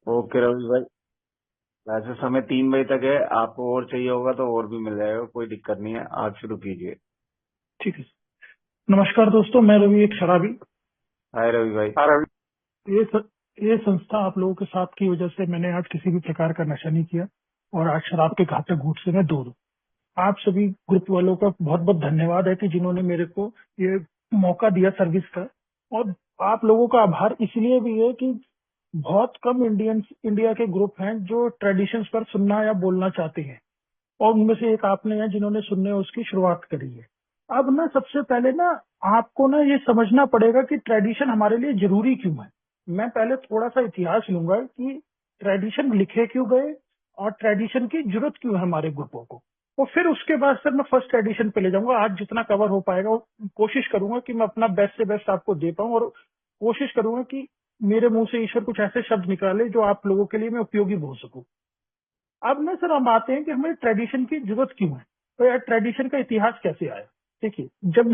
Okay Ravi भाई। वैसे समय 3 बजे तक है, आपको और चाहिए होगा तो और भी मिल जाएगा, कोई दिक्कत नहीं है, आप शुरू कीजिए। ठीक है। नमस्कार दोस्तों, मैं रवि एक शराबी। हाय रवि भाई। हाँ रवि। ये स, ये संस्था आप लोगों के साथ की वजह से मैंने आज किसी भी प्रकार का नशा नहीं किया और आज शराब के घातक घूंट से मैं दूर हूँ। आप सभी ग्रुप वालों का बहुत बहुत धन्यवाद है कि जिन्होंने मेरे को ये मौका दिया सर्विस का। और आप लोगों का आभार इसलिए भी है कि बहुत कम इंडियंस इंडिया के ग्रुप हैं जो ट्रेडिशंस पर सुनना या बोलना चाहते हैं, और उनमें से एक आपने हैं जिन्होंने सुनने उसकी शुरुआत करी है। अब ना सबसे पहले ना आपको ना ये समझना पड़ेगा कि ट्रेडिशन हमारे लिए जरूरी क्यों है। मैं पहले थोड़ा सा इतिहास लूंगा कि ट्रेडिशन लिखे क्यों गए और ट्रेडिशन की जरूरत क्यों है हमारे ग्रुपों को। और फिर उसके बाद सर मैं फर्स्ट ट्रेडिशन पे ले जाऊंगा। आज जितना कवर हो पाएगा वो कोशिश करूंगा कि मैं अपना बेस्ट से बेस्ट आपको दे पाऊं, और कोशिश करूंगा कि मेरे मुंह से ईश्वर कुछ ऐसे शब्द निकाले जो आप लोगों के लिए मैं उपयोगी बोल सकूं। अब ना सर हम आते हैं कि हमें ट्रेडिशन की जरूरत क्यों है। तो यार ट्रेडिशन का इतिहास कैसे आया। देखिए, जब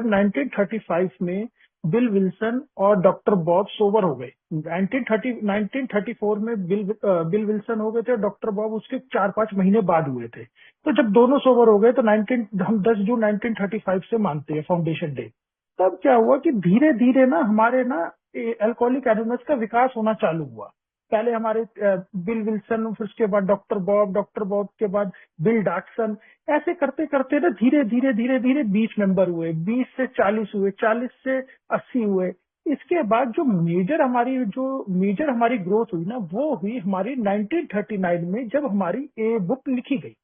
1935 में बिल विल्सन और डॉक्टर बॉब सोबर हो गए। 1934 में बिल विल्सन हो गए थे और डॉक्टर बॉब उसके 4-5 महीने बाद हुए थे। तो जब दोनों सोबर हो गए तो 19 हम 10 जून 1935 से मानते हैं फाउंडेशन डे। तब क्या हुआ कि धीरे धीरे ना हमारे ना अल्कोहलिक एनोनिमस का विकास होना चालू हुआ। पहले हमारे बिल विल्सन, फिर उसके बाद डॉक्टर बॉब के बाद बिल डॉटसन। ऐसे करते करते ना धीरे धीरे धीरे धीरे 20 मेंबर हुए, 20 से 40 हुए, 40 से 80 हुए। इसके बाद जो मेजर हमारी ग्रोथ हुई ना वो हुई हमारी 1939 में, जब हमारी ए बुक लिखी गई।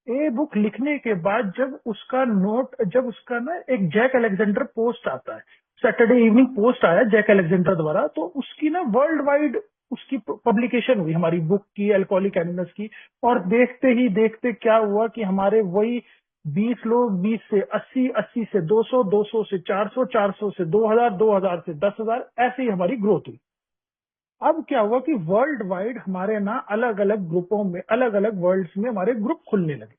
ए बुक लिखने के बाद जब उसका ना एक जैक अलेक्जेंडर पोस्ट आता है, सैटरडे इवनिंग पोस्ट आया जैक अलेक्जेंडर द्वारा, तो उसकी ना वर्ल्ड वाइड उसकी पब्लिकेशन हुई हमारी बुक की, अल्कोहलिक एनोनिमस की। और देखते ही देखते क्या हुआ कि हमारे वही 20 लोग, 20 से 80, 80 से 200, 200 से 400, 400 से 2000, 2000 से 10,000, ऐसे ही हमारी ग्रोथ हुई। अब क्या हुआ कि वर्ल्ड वाइड हमारे ना अलग अलग ग्रुपों में, अलग अलग वर्ल्ड्स में हमारे ग्रुप खुलने लगे।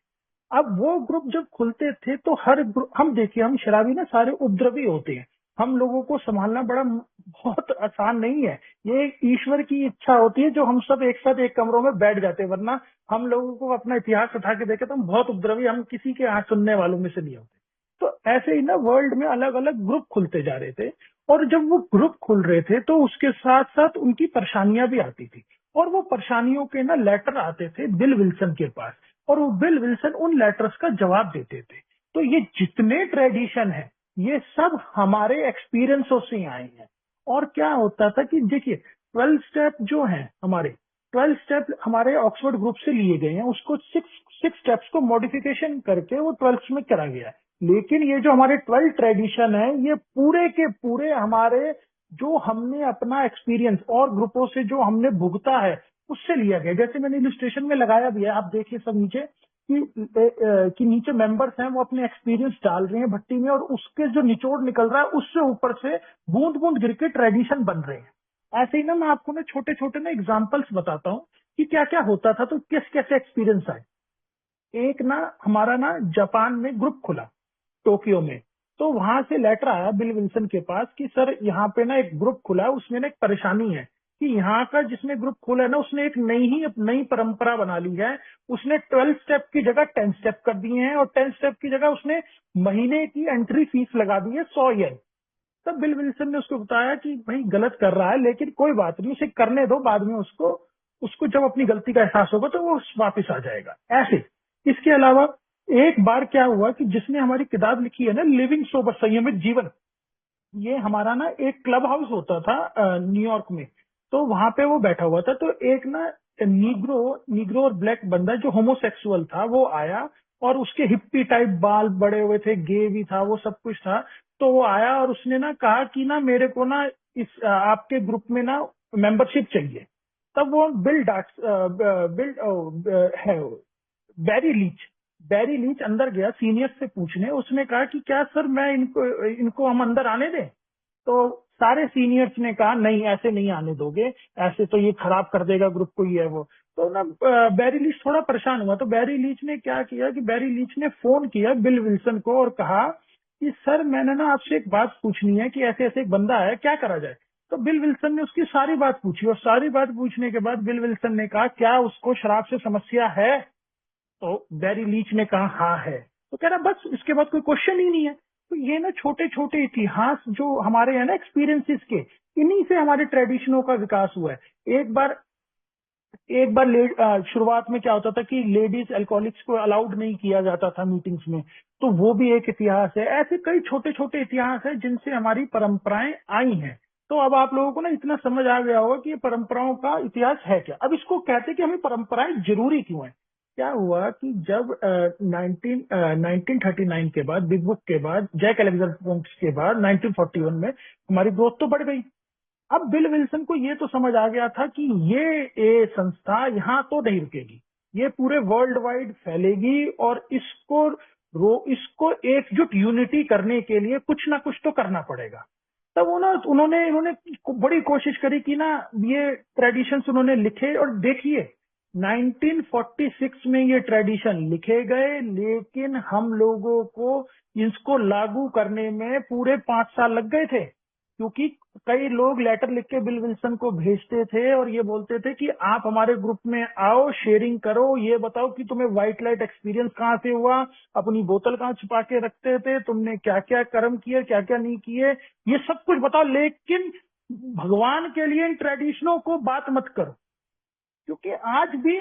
अब वो ग्रुप जब खुलते थे तो हर ग्रुप, हम देखिए हम शराबी ना सारे उपद्रवी होते हैं। हम लोगों को संभालना बहुत आसान नहीं है। ये एक ईश्वर की इच्छा होती है जो हम सब एक साथ एक कमरों में बैठ जाते हैं, वरना हम लोगों को अपना इतिहास उठा के देखे तो हम बहुत उपद्रवी, हम किसी के यहाँ सुनने वालों में से नहीं होते। तो ऐसे ही ना वर्ल्ड में अलग अलग ग्रुप खुलते जा रहे थे। और जब वो ग्रुप खुल रहे थे तो उसके साथ साथ उनकी परेशानियां भी आती थी। और वो परेशानियों के ना लेटर आते थे बिल विल्सन के पास, और वो बिल विल्सन उन लेटर्स का जवाब देते थे। तो ये जितने ट्रेडिशन है ये सब हमारे एक्सपीरियंसों से आए हैं। और क्या होता था कि देखिए 12 स्टेप जो है हमारे, 12 स्टेप हमारे ऑक्सफोर्ड ग्रुप से लिए गए हैं, उसको सिक्स सिक्स स्टेप्स को मॉडिफिकेशन करके वो 12 में करा गया है। लेकिन ये जो हमारे 12 ट्रेडिशन है ये पूरे के पूरे हमारे, जो हमने अपना एक्सपीरियंस और ग्रुपों से जो हमने भुगता है उससे लिया गया। जैसे मैंने इलस्ट्रेशन में लगाया भी है, आप देखिए सब नीचे कि नीचे मेंबर्स हैं वो अपने एक्सपीरियंस डाल रहे हैं भट्टी में, और उसके जो निचोड़ निकल रहा है उससे ऊपर से बूंद बूंद गिर के ट्रेडिशन बन रहे हैं। ऐसे ही ना मैं आपको ना छोटे छोटे ना एग्जाम्पल्स बताता हूँ कि क्या क्या होता था, तो किस कैसे एक्सपीरियंस आए। एक ना हमारा ना जापान में ग्रुप खुला, टोक्यो में। तो वहां से लेटर आया बिल विल्सन के पास कि सर यहाँ पे ना एक ग्रुप खुला है, उसमें ना एक परेशानी है कि यहाँ का जिसने ग्रुप खोला है ना उसने एक नई परंपरा बना ली है। उसने 12 स्टेप की जगह 10 स्टेप कर दिए हैं, और 10 स्टेप की जगह उसने महीने की एंट्री फीस लगा दी है 100 येन। तब बिल विल्सन ने उसको बताया कि भाई गलत कर रहा है, लेकिन कोई बात नहीं, उसे करने दो, बाद में उसको उसको जब अपनी गलती का एहसास होगा तो वो वापस आ जाएगा ऐसे। इसके अलावा एक बार क्या हुआ कि जिसने हमारी किताब लिखी है ना, लिविंग सोबर, संयमित जीवन, ये हमारा ना एक क्लब हाउस होता था न्यूयॉर्क में। तो वहां पे वो बैठा हुआ था, तो एक ना नीग्रो नीग्रो और ब्लैक बंदा जो होमोसेक्सुअल था वो आया, और उसके हिप्पी टाइप बाल बड़े हुए थे, गे भी था, वो सब कुछ था। तो वो आया और उसने ना कहा कि ना मेरे को ना इस आपके ग्रुप में ना मेंबरशिप चाहिए। तब वो बिल है बैरी लीच बैरी लीच अंदर गया सीनियर से पूछने। उसने कहा कि क्या सर मैं इनको इनको हम अंदर आने दें। तो सारे सीनियर्स ने कहा नहीं, ऐसे नहीं आने दोगे, ऐसे तो ये खराब कर देगा ग्रुप को, ये है वो। तो ना बैरी लीच थोड़ा परेशान हुआ। तो बैरी लीच ने क्या किया कि बैरी लीच ने फोन किया बिल विल्सन को और कहा कि सर मैंने ना आपसे एक बात पूछनी है कि ऐसे ऐसे एक बंदा है, क्या करा जाए। तो बिल विल्सन ने उसकी सारी बात पूछी, और सारी बात पूछने के बाद बिल विल्सन ने कहा क्या उसको शराब से समस्या है? तो बैरी लीच ने कहा हाँ है। तो कह रहा बस इसके बाद कोई क्वेश्चन ही नहीं है। तो ये ना छोटे छोटे इतिहास जो हमारे हैं ना एक्सपीरियंसेस के, इन्हीं से हमारे ट्रेडिशनों का विकास हुआ है। एक बार शुरुआत में क्या होता था कि लेडीज अल्कोहलिक्स को अलाउड नहीं किया जाता था मीटिंग्स में, तो वो भी एक इतिहास है। ऐसे कई छोटे छोटे इतिहास है जिनसे हमारी परंपराएं आई हैं। तो अब आप लोगों को ना इतना समझ आ गया होगा कि ये परंपराओं का इतिहास है क्या। अब इसको कहते हैं कि हमें परंपराएं जरूरी क्यों है। क्या हुआ कि जब 1939 के बाद, बिग बुक के बाद, जैक अलेक्जेंडर के बाद 1941 में हमारी ग्रोथ तो बढ़ गई। अब बिल विल्सन को ये तो समझ आ गया था कि ये संस्था यहाँ तो नहीं रुकेगी, ये पूरे वर्ल्ड वाइड फैलेगी, और इसको एकजुट यूनिटी करने के लिए कुछ ना कुछ तो करना पड़ेगा। तब उन्होंने बड़ी कोशिश करी कि ना ये ट्रेडिशंस उन्होंने लिखे, और देखिए 1946 में ये ट्रेडिशन लिखे गए, लेकिन हम लोगों को इसको लागू करने में पूरे 5 साल लग गए थे, क्योंकि कई लोग लेटर लिख के बिल विल्सन को भेजते थे और ये बोलते थे कि आप हमारे ग्रुप में आओ, शेयरिंग करो, ये बताओ कि तुम्हें व्हाइट लाइट एक्सपीरियंस कहाँ से हुआ, अपनी बोतल कहाँ छुपा के रखते थे, तुमने क्या क्या कर्म किए, क्या क्या नहीं किए, ये सब कुछ बताओ, लेकिन भगवान के लिए इन ट्रेडिशनों को बात मत करो। क्योंकि आज भी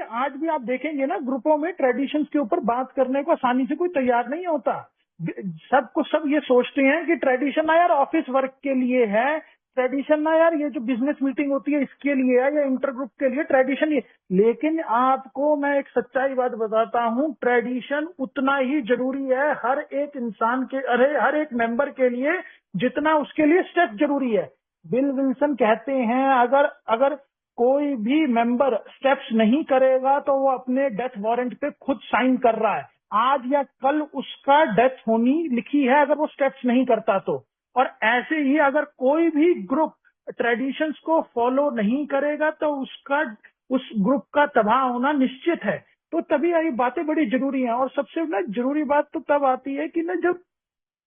आप देखेंगे ना ग्रुपों में ट्रेडिशंस के ऊपर बात करने को आसानी से कोई तैयार नहीं होता। सब ये सोचते हैं कि ट्रेडिशन ना यार ऑफिस वर्क के लिए है, ट्रेडिशन ना यार ये जो बिजनेस मीटिंग होती है इसके लिए है, या इंटर ग्रुप के लिए ट्रेडिशन ये। लेकिन आपको मैं एक सच्चाई बात बताता हूँ, ट्रेडिशन उतना ही जरूरी है हर एक इंसान के, अरे हर एक मेंबर के लिए, जितना उसके लिए स्टेप जरूरी है। बिल विल्सन कहते हैं अगर अगर कोई भी मेंबर स्टेप्स नहीं करेगा तो वो अपने डेथ वारंट पे खुद साइन कर रहा है, आज या कल उसका डेथ होनी लिखी है अगर वो स्टेप्स नहीं करता तो। और ऐसे ही अगर कोई भी ग्रुप ट्रेडिशंस को फॉलो नहीं करेगा तो उस ग्रुप का तबाह होना निश्चित है। तो तभी ये बातें बड़ी जरूरी हैं। और सबसे ना जरूरी बात तो तब आती है कि ना जब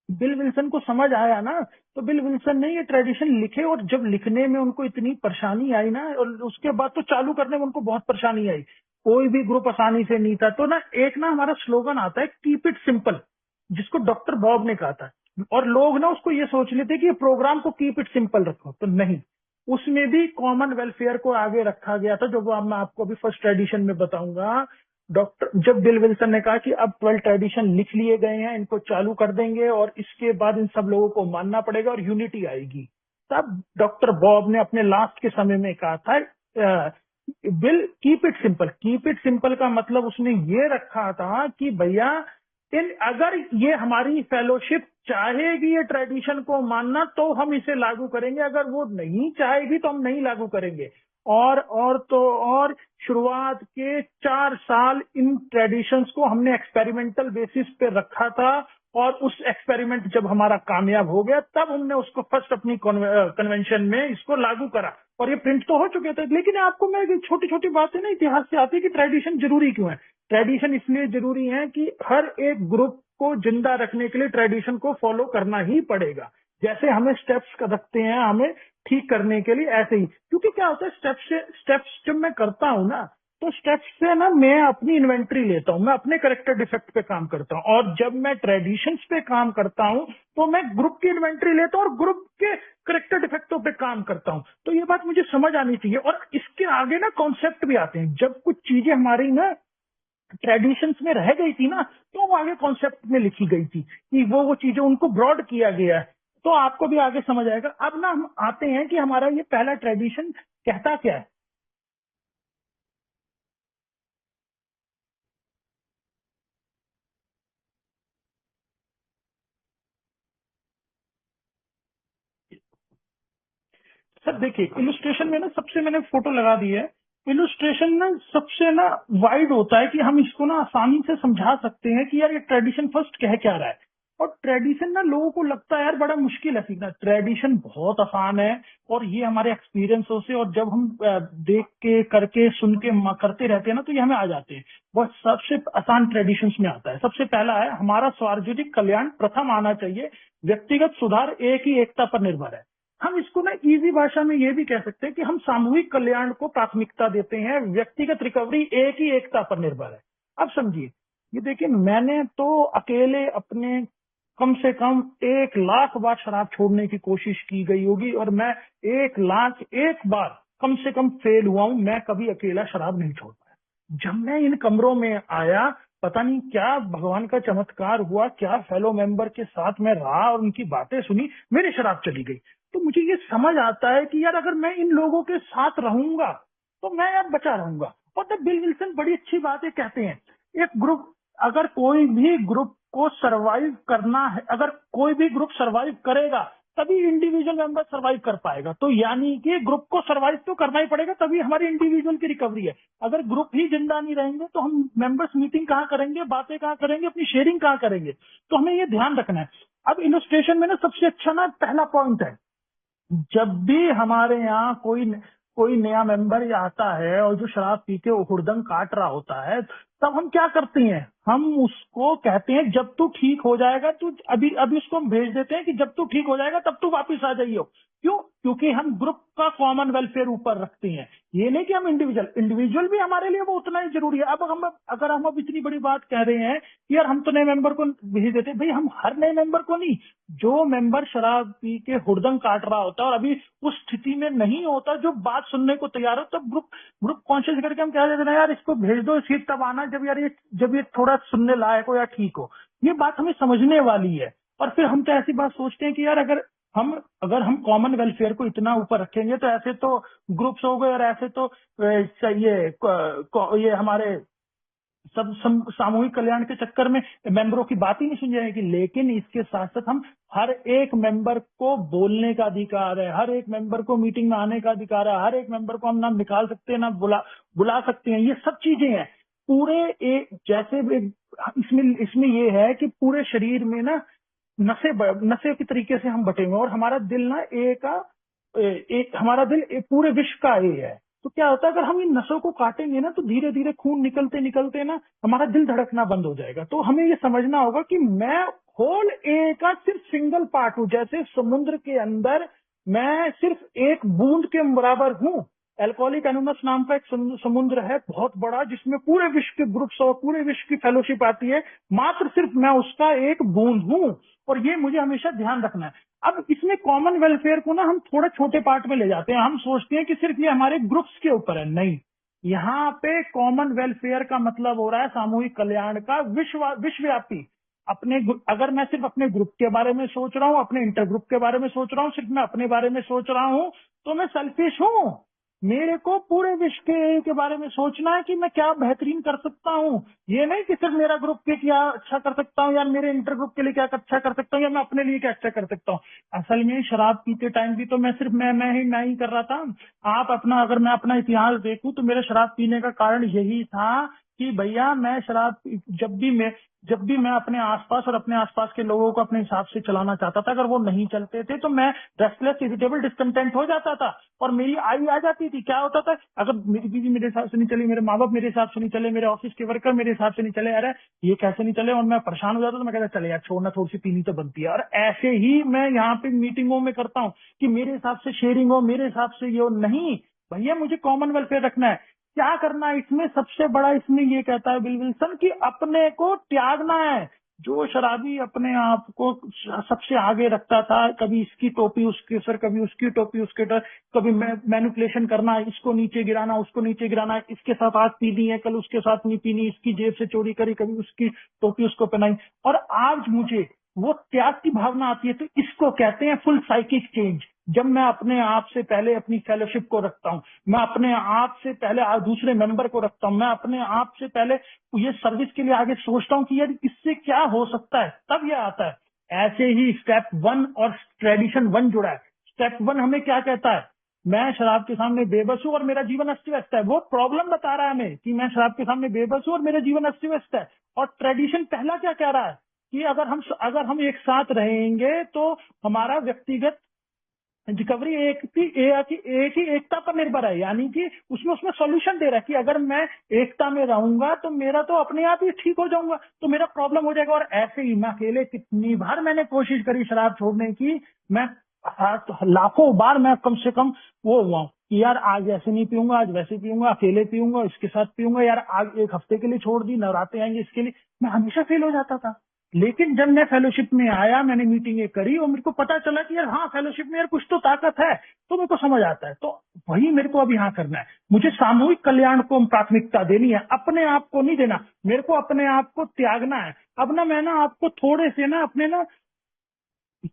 बिल विल्सन को समझ आया ना, तो बिल विल्सन ने ये ट्रेडिशन लिखे, और जब लिखने में उनको इतनी परेशानी आई ना, और उसके बाद तो चालू करने में उनको बहुत परेशानी आई, कोई भी ग्रुप आसानी से नहीं था। तो ना एक ना हमारा स्लोगन आता है कीप इट सिंपल, जिसको डॉक्टर बॉब ने कहा था, और लोग ना उसको ये सोच लेते कि ये प्रोग्राम को कीप इट सिंपल रखो, तो नहीं, उसमें भी कॉमन वेलफेयर को आगे रखा गया था, जो वो अब मैं आपको अभी फर्स्ट एडिशन में बताऊंगा। जब बिल विल्सन ने कहा कि अब 12 ट्रेडिशन लिख लिए गए हैं, इनको चालू कर देंगे और इसके बाद इन सब लोगों को मानना पड़ेगा और यूनिटी आएगी, तब डॉक्टर बॉब ने अपने लास्ट के समय में कहा था bill keep it simple. Keep it simple का मतलब उसने ये रखा था कि भैया अगर ये हमारी फेलोशिप चाहेगी ये ट्रेडिशन को मानना तो हम इसे लागू करेंगे, अगर वो नहीं चाहेगी तो हम नहीं लागू करेंगे। और शुरुआत के 4 साल इन ट्रेडिशंस को हमने एक्सपेरिमेंटल बेसिस पे रखा था, और उस एक्सपेरिमेंट जब हमारा कामयाब हो गया तब हमने उसको फर्स्ट अपनी कन्वेंशन में इसको लागू करा, और ये प्रिंट तो हो चुके थे। लेकिन आपको मैं छोटी छोटी बातें ना इतिहास से आती है कि ट्रेडिशन जरूरी क्यों है। ट्रेडिशन इसलिए जरूरी है कि हर एक ग्रुप को जिंदा रखने के लिए ट्रेडिशन को फॉलो करना ही पड़ेगा। जैसे हमें स्टेप्स रखते हैं हमें ठीक करने के लिए, ऐसे ही, क्योंकि क्या होता है स्टेप्स जब मैं करता हूँ ना, तो स्टेप्स से ना मैं अपनी इन्वेंट्री लेता हूँ, मैं अपने करेक्टर डिफेक्ट पे काम करता हूँ, और जब मैं ट्रेडिशंस पे काम करता हूँ तो मैं ग्रुप की इन्वेंट्री लेता हूँ और ग्रुप के करेक्टर डिफेक्टों पे काम करता हूँ। तो ये बात मुझे समझ आनी चाहिए। और इसके आगे ना कॉन्सेप्ट भी आते हैं, जब कुछ चीजें हमारी ना ट्रेडिशंस में रह गई थी ना, तो वो आगे कॉन्सेप्ट में लिखी गई थी कि वो चीजें उनको ब्रॉड किया गया है, तो आपको भी आगे समझ आएगा। अब ना हम आते हैं कि हमारा ये पहला ट्रेडिशन कहता क्या है। सर देखिए इलुस्ट्रेशन में ना सबसे मैंने फोटो लगा दी है। इलुस्ट्रेशन ना सबसे ना वाइड होता है कि हम इसको ना आसानी से समझा सकते हैं कि यार ये ट्रेडिशन फर्स्ट कह क्या रहा है। और ट्रेडिशन ना लोगों को लगता है यार बड़ा मुश्किल है सीखना, ट्रेडिशन बहुत आसान है, और ये हमारे एक्सपीरियंसों से, और जब हम देख के करके सुन के करते रहते हैं ना, तो ये हमें आ जाते हैं। वह सबसे आसान ट्रेडिशंस में आता है। सबसे पहला है हमारा सार्वजनिक कल्याण प्रथम आना चाहिए, व्यक्तिगत सुधार एक ही एकता पर निर्भर है। हम इसको ना इजी भाषा में ये भी कह सकते हैं कि हम सामूहिक कल्याण को प्राथमिकता देते हैं, व्यक्तिगत रिकवरी एक ही एकता पर निर्भर है। अब समझिए, ये देखिए, मैंने तो अकेले अपने कम से कम 1 लाख बार शराब छोड़ने की कोशिश की गई होगी, और मैं 1 लाख 1 बार कम से कम फेल हुआ हूं, मैं कभी अकेला शराब नहीं छोड़ पाया। जब मैं इन कमरों में आया, पता नहीं क्या भगवान का चमत्कार हुआ, क्या फेलो मेंबर के साथ मैं रहा और उनकी बातें सुनी, मेरी शराब चली गई। तो मुझे ये समझ आता है कि यार अगर मैं इन लोगों के साथ रहूंगा तो मैं यार बचा रहूंगा। और तब बिल विल्सन बड़ी अच्छी बातें कहते हैं, एक ग्रुप, अगर कोई भी ग्रुप को सरवाइव करना है, अगर कोई भी ग्रुप सरवाइव करेगा तभी इंडिविजुअल मेंबर सरवाइव कर पाएगा। तो यानी कि ग्रुप को सरवाइव तो करना ही पड़ेगा, तभी हमारी इंडिविजुअल की रिकवरी है। अगर ग्रुप ही जिंदा नहीं रहेंगे तो हम मेंबर्स मीटिंग कहाँ करेंगे, बातें कहाँ करेंगे, अपनी शेयरिंग कहाँ करेंगे। तो हमें ये ध्यान रखना है। अब इलस्ट्रेशन में ना सबसे अच्छा ना पहला पॉइंट है, जब भी हमारे यहाँ कोई कोई नया मेंबर आता है और जो शराब पी के हुड़दंग काट रहा होता है, तब हम क्या करते हैं, हम उसको कहते हैं जब तू ठीक हो जाएगा, तू अभी अभी उसको हम भेज देते हैं कि जब तू ठीक हो जाएगा तब तू वापस आ जाइयो। क्यों? क्योंकि हम ग्रुप का कॉमन वेलफेयर ऊपर रखते हैं। ये नहीं कि हम इंडिविजुअल इंडिविजुअल भी हमारे लिए वो उतना ही जरूरी है। अब हम अगर हम अब इतनी बड़ी बात कह रहे हैं कि यार हम तो नए मेंबर को भेज देते हैं, भाई हम हर नए मेंबर को नहीं, जो मेंबर शराब पी के हुड़दंग काट रहा होता है और अभी उस स्थिति में नहीं होता, जो बात सुनने को तैयार हो, तब ग्रुप ग्रुप कॉन्शियस करके हम कह देते हैं यार इसको भेज दो, सीट तब आना जब यार ये थोड़ा सुनने लायक हो या ठीक हो। ये बात हमें समझने वाली है। और फिर हम तो ऐसी बात सोचते हैं कि यार अगर हम कॉमन वेलफेयर को इतना ऊपर रखेंगे तो ऐसे तो ग्रुप्स हो गए, और ऐसे तो ये हमारे सब सामूहिक कल्याण के चक्कर में मेंबरों की बात ही नहीं सुन जाएगी। लेकिन इसके साथ साथ हम हर एक मेंबर को बोलने का अधिकार है, हर एक मेंबर को मीटिंग में आने का अधिकार है, हर एक मेंबर को हम ना निकाल सकते हैं ना बुला सकते हैं। ये सब चीजें हैं पूरे एक जैसे इसमें इसमें ये है कि पूरे शरीर में ना नशे की तरीके से हम बटे हुए हैं, और हमारा दिल ना हमारा दिल पूरे विश्व का ए है। तो क्या होता है, अगर हम इन नसों को काटेंगे ना तो धीरे धीरे खून निकलते निकलते ना हमारा दिल धड़कना बंद हो जाएगा। तो हमें ये समझना होगा कि मैं होल ए का सिर्फ सिंगल पार्ट हूं। जैसे समुद्र के अंदर मैं सिर्फ एक बूंद के बराबर हूं। एल्कोहलिक एनोनस नाम का एक समुद्र है बहुत बड़ा, जिसमें पूरे विश्व के ग्रुप्स और पूरे विश्व की फेलोशिप आती है, मात्र सिर्फ मैं उसका एक बूंद हूं। और ये मुझे हमेशा ध्यान रखना है। अब इसमें कॉमन वेलफेयर को ना हम थोड़े छोटे पार्ट में ले जाते हैं। हम सोचते हैं कि सिर्फ ये हमारे ग्रुप्स के ऊपर है, नहीं। यहाँ पे कॉमन वेलफेयर का मतलब हो रहा है सामूहिक कल्याण का विश्वव्यापी। अगर मैं सिर्फ अपने ग्रुप के बारे में सोच रहा हूँ, अपने इंटर ग्रुप के बारे में सोच रहा हूँ, सिर्फ मैं अपने बारे में सोच रहा हूँ, तो मैं सेल्फिश हूँ। मेरे को पूरे विश्व के बारे में सोचना है कि मैं क्या बेहतरीन कर सकता हूँ। ये नहीं कि सिर्फ मेरा ग्रुप के क्या अच्छा कर सकता हूँ, या मेरे इंटर ग्रुप के लिए क्या अच्छा कर सकता हूँ, या मैं अपने लिए क्या अच्छा कर सकता हूँ। असल में शराब पीते टाइम भी तो मैं सिर्फ मैं ही कर रहा था। अगर मैं अपना इतिहास देखूं तो मेरे शराब पीने का कारण यही था कि भैया मैं शराब जब भी मैं अपने आसपास और अपने आसपास के लोगों को अपने हिसाब से चलाना चाहता था, अगर वो नहीं चलते थे तो मैं रेस्टलेस, इरिटेबल, डिस्कंटेंट हो जाता था और मेरी आई आ जाती थी। क्या होता था, अगर मेरी बीवी मेरे हिसाब से नहीं चली, मेरे माँ बाप मेरे हिसाब से नहीं चले, मेरे ऑफिस के वर्कर मेरे हिसाब से नहीं चले, अरे ये कैसे नहीं चले, और मैं परेशान हो जाता तो मैं कहता चले यार छोड़ना, थोड़ी सी पीनी तो बनती है। और ऐसे ही मैं यहाँ पे मीटिंगों में करता हूँ कि मेरे हिसाब से शेयरिंग हो, मेरे हिसाब से ये हो। नहीं भैया, मुझे कॉमन वेलफेयर रखना है। क्या करना है इसमें, सबसे बड़ा इसमें ये कहता है बिल विल्सन कि अपने को त्यागना है। जो शराबी अपने आप को सबसे आगे रखता था, कभी इसकी टोपी उसके सर, कभी उसकी टोपी उसके सर, कभी मैनिपुलेशन करना, इसको नीचे गिराना, उसको नीचे गिराना, इसके साथ आज पीनी है, कल उसके साथ नहीं पीनी, इसकी जेब से चोरी करी, कभी उसकी टोपी उसको पहनाई, और आज मुझे वो त्याग की भावना आती है। तो इसको कहते हैं फुल साइकिक चेंज। जब मैं अपने आप से पहले अपनी फेलोशिप को रखता हूँ, मैं अपने आप से पहले दूसरे मेंबर को रखता हूँ, मैं अपने आप से पहले ये सर्विस के लिए आगे सोचता हूँ कि यार इससे क्या हो सकता है, तब ये आता है। ऐसे ही स्टेप 1 और ट्रेडिशन 1 जुड़ा है। स्टेप 1 हमें क्या कहता है, मैं शराब के सामने बेबस हूँ और मेरा जीवन अस्त व्यस्त है। वो प्रॉब्लम बता रहा है हमें कि मैं शराब के सामने बेबस हूँ और मेरा जीवन अस्त व्यस्त है। और ट्रेडिशन पहला क्या कह रहा है कि अगर हम एक साथ रहेंगे तो हमारा व्यक्तिगत रिकवरी एक ही एकता पर निर्भर है। यानी कि उसमें सॉल्यूशन दे रहा है कि अगर मैं एकता में रहूंगा तो मेरा तो अपने आप ही ठीक हो जाऊंगा, तो मेरा प्रॉब्लम हो जाएगा। और ऐसे ही मैं अकेले कितनी बार मैंने कोशिश करी शराब छोड़ने की, मैं हाँ, तो लाखों बार मैं कम से कम वो हुआ हूँ कि यार आज ऐसे नहीं पीऊंगा, आज वैसे पीऊंगा, अकेले पीऊंगा, इसके साथ पीऊंगा, यार आज एक हफ्ते के लिए छोड़ दी, नवरात्रे आएंगे इसके लिए। मैं हमेशा फेल हो जाता था। लेकिन जब मैं फेलोशिप में आया, मैंने मीटिंगें करी और मेरे को पता चला कि यार हाँ, फेलोशिप में यार कुछ तो ताकत है, तो मेरे को समझ आता है। तो वही मेरे को अब यहाँ करना है। मुझे सामूहिक कल्याण को प्राथमिकता देनी है, अपने आप को नहीं देना। मेरे को अपने आप को त्यागना है। अब ना मैं ना आपको थोड़े से ना अपने ना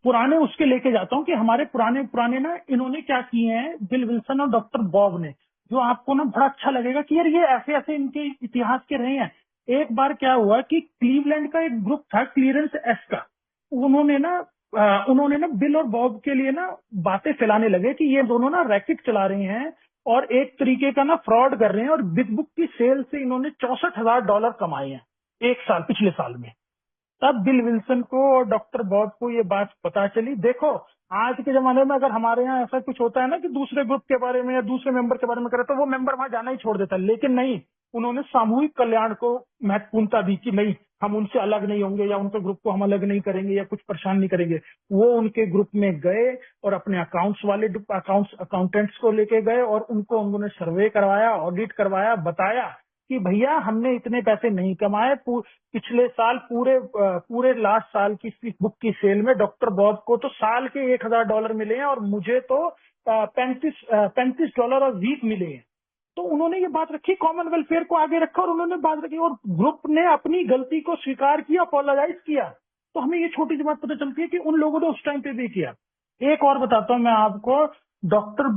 पुराने उसके लेके जाता हूँ कि हमारे पुराने पुराने ना इन्होंने क्या किए हैं, बिल विल्सन और डॉक्टर बॉब ने, जो आपको ना बड़ा अच्छा लगेगा कि यार ये ऐसे ऐसे इनके इतिहास के रहे हैं। एक बार क्या हुआ कि क्लीवलैंड का एक ग्रुप था, क्लीरेंस एस का। उन्होंने ना उन्होंने ना बिल और बॉब के लिए ना बातें फैलाने लगे कि ये दोनों ना रैकेट चला रहे हैं और एक तरीके का ना फ्रॉड कर रहे हैं, और बिग बुक की सेल से इन्होंने $64,000 कमाए हैं एक साल, पिछले साल में। तब बिल विल्सन को और डॉक्टर बॉब को ये बात पता चली। देखो, आज के जमाने में अगर हमारे यहाँ ऐसा कुछ होता है ना कि दूसरे ग्रुप के बारे में या दूसरे मेंबर के बारे में करे, तो वो मेंबर वहां जाना ही छोड़ देता है। लेकिन नहीं, उन्होंने सामूहिक कल्याण को महत्वपूर्णता दी कि नहीं, हम उनसे अलग नहीं होंगे या उनके ग्रुप को हम अलग नहीं करेंगे या कुछ परेशान नहीं करेंगे। वो उनके ग्रुप में गए और अपने अकाउंटेंट्स को लेके गए और उनको उन्होंने सर्वे करवाया, ऑडिट करवाया, बताया कि भैया हमने इतने पैसे नहीं कमाए। पिछले साल पूरे लास्ट साल की इस बुक की सेल में डॉक्टर बॉब को तो साल के $1,000 मिले हैं और मुझे तो 35 $35 और वीक मिले हैं। तो उन्होंने ये बात रखी, कॉमन वेलफेयर को आगे रखा और उन्होंने बात रखी और ग्रुप ने अपनी गलती को स्वीकार किया, अपोलोजाइज किया। तो हमें ये छोटी सी बात पता चलती है कि उन लोगों ने उस टाइम पे भी किया। एक और बताता हूँ मैं आपको। डॉक्टर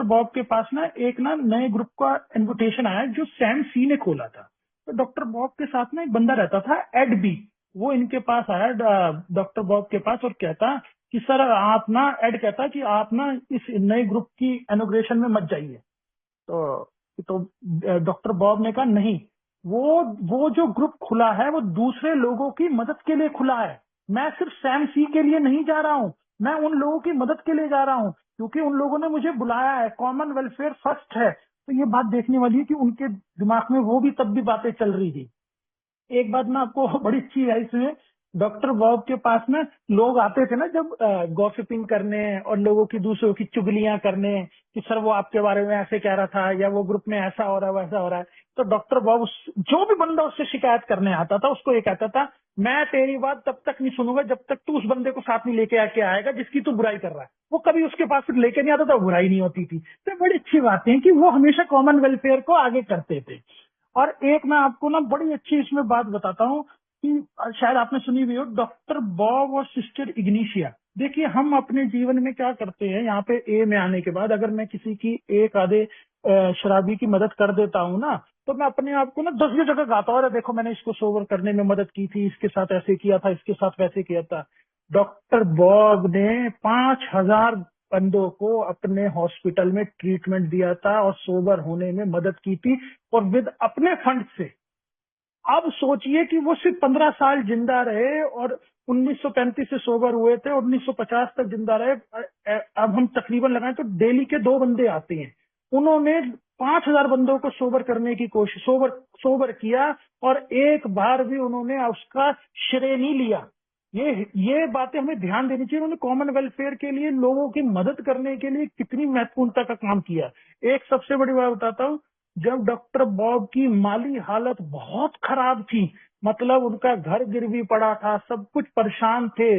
बॉब के पास ना एक ना नए ग्रुप का इनविटेशन आया जो सैम सी ने खोला था। तो डॉक्टर बॉब के साथ ना एक बंदा रहता था, एड बी। वो इनके पास आया डॉक्टर बॉब के पास और कहता कि सर आप ना, एड कहता कि आप ना इस नए ग्रुप की इनॉग्रेशन में मत जाइए। तो डॉक्टर बॉब ने कहा नहीं, वो जो ग्रुप खुला है वो दूसरे लोगों की मदद के लिए खुला है। मैं सिर्फ सैम सी के लिए नहीं जा रहा हूँ, मैं उन लोगों की मदद के लिए जा रहा हूँ, क्योंकि उन लोगों ने मुझे बुलाया है। कॉमन वेलफेयर फर्स्ट है। तो ये बात देखने वाली है कि उनके दिमाग में वो भी तब भी बातें चल रही थी। एक बात मैं आपको बड़ी अच्छी है इसमें, डॉक्टर बॉब के पास में लोग आते थे ना जब गॉसिपिंग करने और लोगों की दूसरों की चुगलियां करने कि सर वो आपके बारे में ऐसे कह रहा था या वो ग्रुप में ऐसा हो रहा है वैसा हो रहा है। तो डॉक्टर बॉब जो भी बंदा उससे शिकायत करने आता था उसको ये कहता था, मैं तेरी बात तब तक नहीं सुनूंगा जब तक तू उस बंदे को साथ नहीं लेके आके आएगा जिसकी तू बुराई कर रहा है। वो कभी उसके पास फिर लेके नहीं आता था, बुराई नहीं होती थी। तो बड़ी अच्छी बात है कि वो हमेशा कॉमन वेलफेयर को आगे करते थे। और एक मैं आपको ना बड़ी अच्छी इसमें बात बताता हूँ कि शायद आपने सुनी भी हो, डॉक्टर बॉब और सिस्टर इग्निशिया। देखिए हम अपने जीवन में क्या करते हैं, यहाँ पे ए में आने के बाद अगर मैं किसी की एक आधे शराबी की मदद कर देता हूँ ना, तो मैं अपने आप को ना 10 जगह गाता हूँ, अरे देखो मैंने इसको सोबर करने में मदद की थी, इसके साथ ऐसे किया था, इसके साथ वैसे किया था। डॉक्टर बॉब ने 5,000 बंदों को अपने हॉस्पिटल में ट्रीटमेंट दिया था और सोबर होने में मदद की थी, और विद अपने फंड से। अब सोचिए कि वो सिर्फ 15 साल जिंदा रहे और 1935 से सोबर हुए थे और 1950 तक जिंदा रहे। अब हम तकरीबन लगाएं तो डेली के 2 बंदे आते हैं। उन्होंने 5,000 बंदों को सोबर करने की कोशिश, सोबर किया, और एक बार भी उन्होंने उसका श्रेय नहीं लिया। ये बातें हमें ध्यान देनी चाहिए। उन्होंने कॉमन वेलफेयर के लिए, लोगों की मदद करने के लिए कितनी महत्वपूर्णता का काम किया। एक सबसे बड़ी बात बताता हूँ, जब डॉक्टर बॉब की माली हालत बहुत खराब थी, मतलब उनका घर गिरवी पड़ा था, सब कुछ परेशान थे,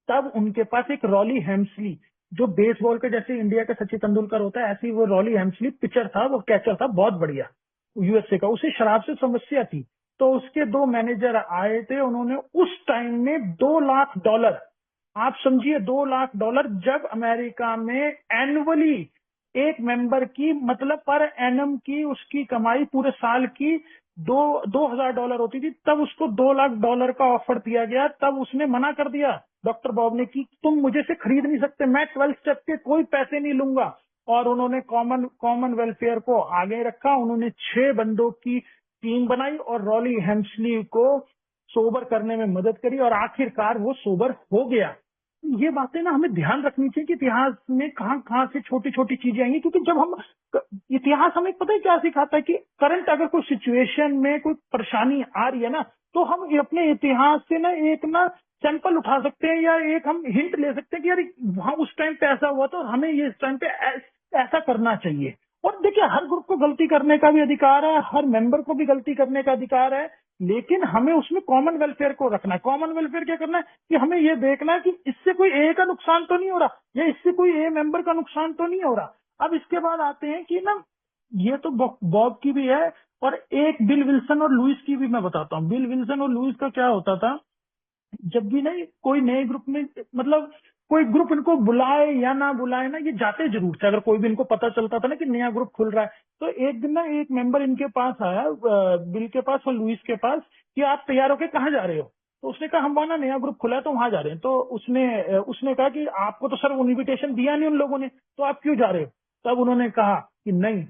तब उनके पास एक रॉली हेम्सली, जो बेसबॉल के जैसे इंडिया का सचिन तेंदुलकर होता है, ऐसे ही वो रॉली हेम्सली पिचर था, वो कैचर था बहुत बढ़िया, यूएसए का। उसे शराब से समस्या थी, तो उसके 2 मैनेजर आए थे। उन्होंने उस टाइम में $2 लाख, आप समझिए $2 लाख, जब अमेरिका में एनुअली एक मेंबर की, मतलब पर एनम की उसकी कमाई पूरे साल की $2,000 होती थी, तब उसको $2 लाख का ऑफर दिया गया। तब उसने मना कर दिया, डॉक्टर बॉब ने, कि तुम मुझे से खरीद नहीं सकते, मैं 12 स्टेप के कोई पैसे नहीं लूंगा। और उन्होंने कॉमन वेलफेयर को आगे रखा। उन्होंने 6 बंदों की टीम बनाई और रॉली हेम्सली को सोबर करने में मदद करी, और आखिरकार वो सोबर हो गया। ये बातें ना हमें ध्यान रखनी चाहिए कि इतिहास में कहाँ कहाँ से छोटी छोटी चीजें आएंगी, क्योंकि जब हम इतिहास हमें पता है क्या सिखाता है कि करंट अगर कोई सिचुएशन में कोई परेशानी आ रही है ना, तो हम अपने इतिहास से ना एक ना सैंपल उठा सकते हैं या एक हम हिंट ले सकते हैं कि यार वहां उस टाइम पे ऐसा हुआ था और हमें ये इस टाइम पे ऐसा करना चाहिए। और देखिए हर ग्रुप को गलती करने का भी अधिकार है, हर मेंबर को भी गलती करने का अधिकार है, लेकिन हमें उसमें कॉमन वेलफेयर को रखना है। कॉमन वेलफेयर क्या करना है कि हमें ये देखना है कि इससे कोई ए का नुकसान तो नहीं हो रहा या इससे कोई ए मेंबर का नुकसान तो नहीं हो रहा। अब इसके बाद आते हैं कि ना, ये तो बॉब की भी है, और एक बिल विल्सन और लुइस की भी मैं बताता हूँ। बिल विल्सन और लुइस का क्या होता था, जब भी ना कोई नए ग्रुप में, मतलब कोई ग्रुप इनको बुलाए या ना बुलाए ना, ये जाते जरूर थे। अगर कोई भी इनको पता चलता था ना कि नया ग्रुप खुल रहा है, तो एक दिन ना एक मेंबर इनके पास आया, बिल के पास और लुइस के पास, कि आप तैयार होके कहाँ जा रहे हो। तो उसने कहा हम वहां ना नया ग्रुप खुला है तो वहां जा रहे हैं। तो उसने कहा कि आपको तो सर इनविटेशन दिया नहीं उन लोगों ने, तो आप क्यों जा रहे हो। तब उन्होंने कहा कि नहीं,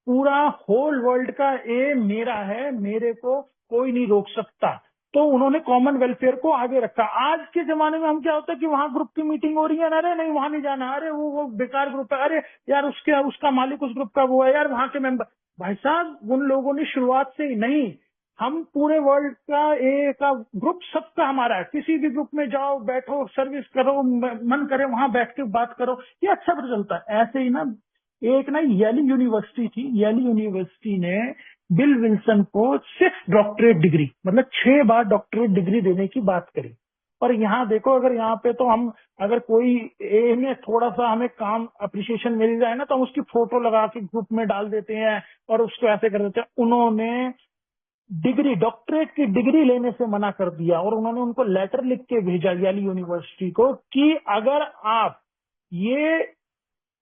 पूरा होल वर्ल्ड का ए मेरा है, मेरे को कोई नहीं रोक सकता। तो उन्होंने कॉमन वेलफेयर को आगे रखा। आज के जमाने में हम क्या होता है कि वहां ग्रुप की मीटिंग हो रही है ना, अरे नहीं वहां नहीं जाना, अरे वो बेकार ग्रुप है, अरे यार उसका मालिक उस ग्रुप का वो है यार, वहां के मेंबर। भाई साहब उन लोगों ने शुरुआत से ही नहीं, हम पूरे वर्ल्ड का ए का ग्रुप सबका हमारा है। किसी भी ग्रुप में जाओ, बैठो, सर्विस करो, मन करे वहां बैठ के बात करो, ये अच्छा पता चलता है। ऐसे ही ना एक ना येली यूनिवर्सिटी थी, येली यूनिवर्सिटी ने बिल विल्सन को 6 डॉक्टरेट डिग्री, मतलब 6 बार डॉक्टरेट डिग्री देने की बात करी। और यहाँ देखो, अगर यहाँ पे तो हम, अगर कोई ए में थोड़ा सा हमें काम अप्रिसिएशन मिल जाए ना, तो हम उसकी फोटो लगा के ग्रुप में डाल देते हैं और उसको ऐसे कर देते हैं। उन्होंने डिग्री, डॉक्टरेट की डिग्री लेने से मना कर दिया, और उन्होंने उनको लेटर लिख के भेजा येली यूनिवर्सिटी को कि अगर आप ये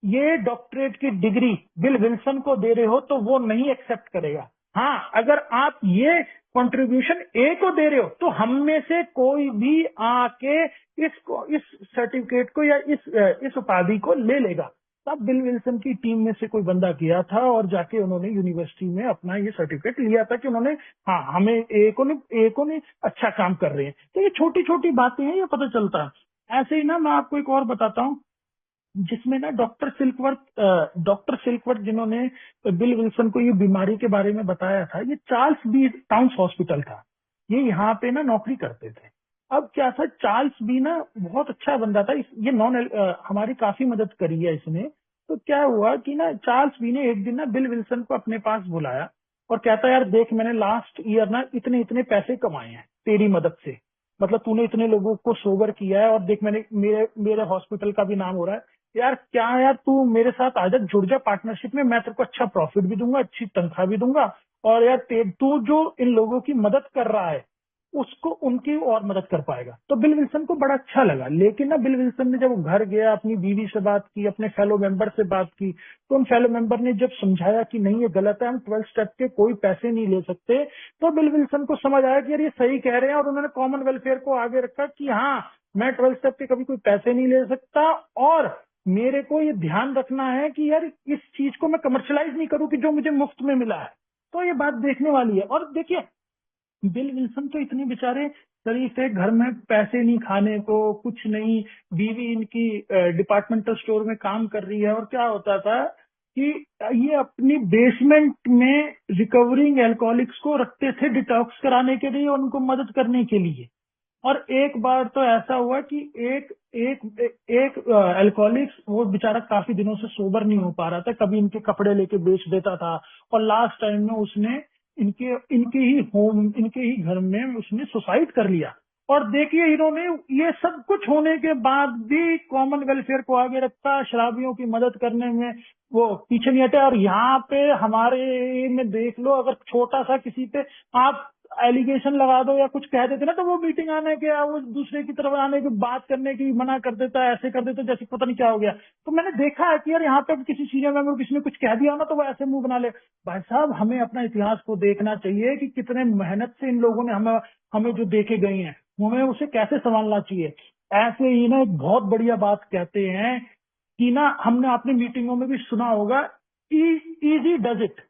ये डॉक्टरेट की डिग्री बिल विल्सन को दे रहे हो तो वो नहीं एक्सेप्ट करेगा। हाँ, अगर आप ये कंट्रीब्यूशन ए को दे रहे हो तो हम में से कोई भी आके इस सर्टिफिकेट को या इस उपाधि को ले लेगा। तब बिल विल्सन की टीम में से कोई बंदा गया था और जाके उन्होंने यूनिवर्सिटी में अपना ये सर्टिफिकेट लिया था कि उन्होंने, हाँ हमें ए को नहीं अच्छा काम कर रहे हैं। तो ये छोटी छोटी बातें हैं, ये पता चलता है। ऐसे ही ना मैं आपको एक और बताता हूँ, जिसमें ना डॉक्टर सिल्कवर्थ जिन्होंने बिल विल्सन को ये बीमारी के बारे में बताया था, ये चार्ल्स बी टाउन्स हॉस्पिटल था, ये यहाँ पे ना नौकरी करते थे। अब क्या था, चार्ल्स बी ना बहुत अच्छा बंदा था, ये हमारी काफी मदद करी है इसने। तो क्या हुआ कि ना चार्ल्स बी ने एक दिन ना बिल विल्सन को अपने पास बुलाया और कहता यार देख, मैंने लास्ट ईयर ना इतने इतने पैसे कमाए हैं तेरी मदद से, मतलब तूने इतने लोगों को सोबर किया है, और देख मैंने मेरे मेरे हॉस्पिटल का भी नाम हो रहा है। यार क्या यार, तू मेरे साथ आजा, जुड़ जा पार्टनरशिप में, मैं तेरे को अच्छा प्रॉफिट भी दूंगा, अच्छी तनख्वाह भी दूंगा। और यार तू जो इन लोगों की मदद कर रहा है उसको उनकी और मदद कर पाएगा। तो बिल विल्सन को बड़ा अच्छा लगा। लेकिन ना बिल विल्सन ने जब वो घर गया, अपनी बीवी से बात की, अपने फेलो मेंबर से बात की, तो उन फेलो मेंबर ने जब समझाया कि नहीं ये गलत है, हम 12 स्टेप के कोई पैसे नहीं ले सकते, तो बिल विल्सन को समझ आया कि यार ये सही कह रहे हैं। और उन्होंने कॉमन वेलफेयर को आगे रखा कि हाँ, मैं 12 स्टेप के कभी कोई पैसे नहीं ले सकता, और मेरे को ये ध्यान रखना है कि यार इस चीज को मैं कमर्शलाइज नहीं करूं कि जो मुझे मुफ्त में मिला है। तो ये बात देखने वाली है। और देखिए बिल विल्सन तो इतने बेचारे शरीफ थे, घर में पैसे नहीं खाने को, कुछ नहीं, बीवी इनकी डिपार्टमेंटल स्टोर में काम कर रही है। और क्या होता था कि ये अपनी बेसमेंट में रिकवरिंग एल्कोहलिक्स को रखते थे डिटॉक्स कराने के लिए, उनको मदद करने के लिए। और एक बार तो ऐसा हुआ कि एक एक एक अल्कोहलिक्स, वो बेचारा काफी दिनों से सोबर नहीं हो पा रहा था, कभी इनके कपड़े लेके बेच देता था, और लास्ट टाइम में उसने इनके ही घर में उसने सुसाइड कर लिया। और देखिए इन्होंने ये सब कुछ होने के बाद भी कॉमन वेलफेयर को आगे रखा, शराबियों की मदद करने में वो पीछे नहीं हटे। और यहाँ पे हमारे में देख लो, अगर छोटा सा किसी पे आप एलिगेशन लगा दो या कुछ कह देते ना, तो वो मीटिंग आने के या वो दूसरे की तरफ आने की बात करने की मना कर देता है, ऐसे कर देता है जैसे पता नहीं क्या हो गया। तो मैंने देखा है कि यार यहाँ पे किसी सीनियर मेंबर किसी ने कुछ कह दिया ना, तो वो ऐसे मुंह बना ले। भाई साहब हमें अपना इतिहास को देखना चाहिए कि कितने मेहनत से इन लोगों ने हमें हमें जो देके गए हैं, हमें उसे कैसे संभालना चाहिए। ऐसे ही ना एक बहुत बढ़िया बात कहते हैं कि ना, हमने अपनी मीटिंगों में भी सुना होगा, easy does it,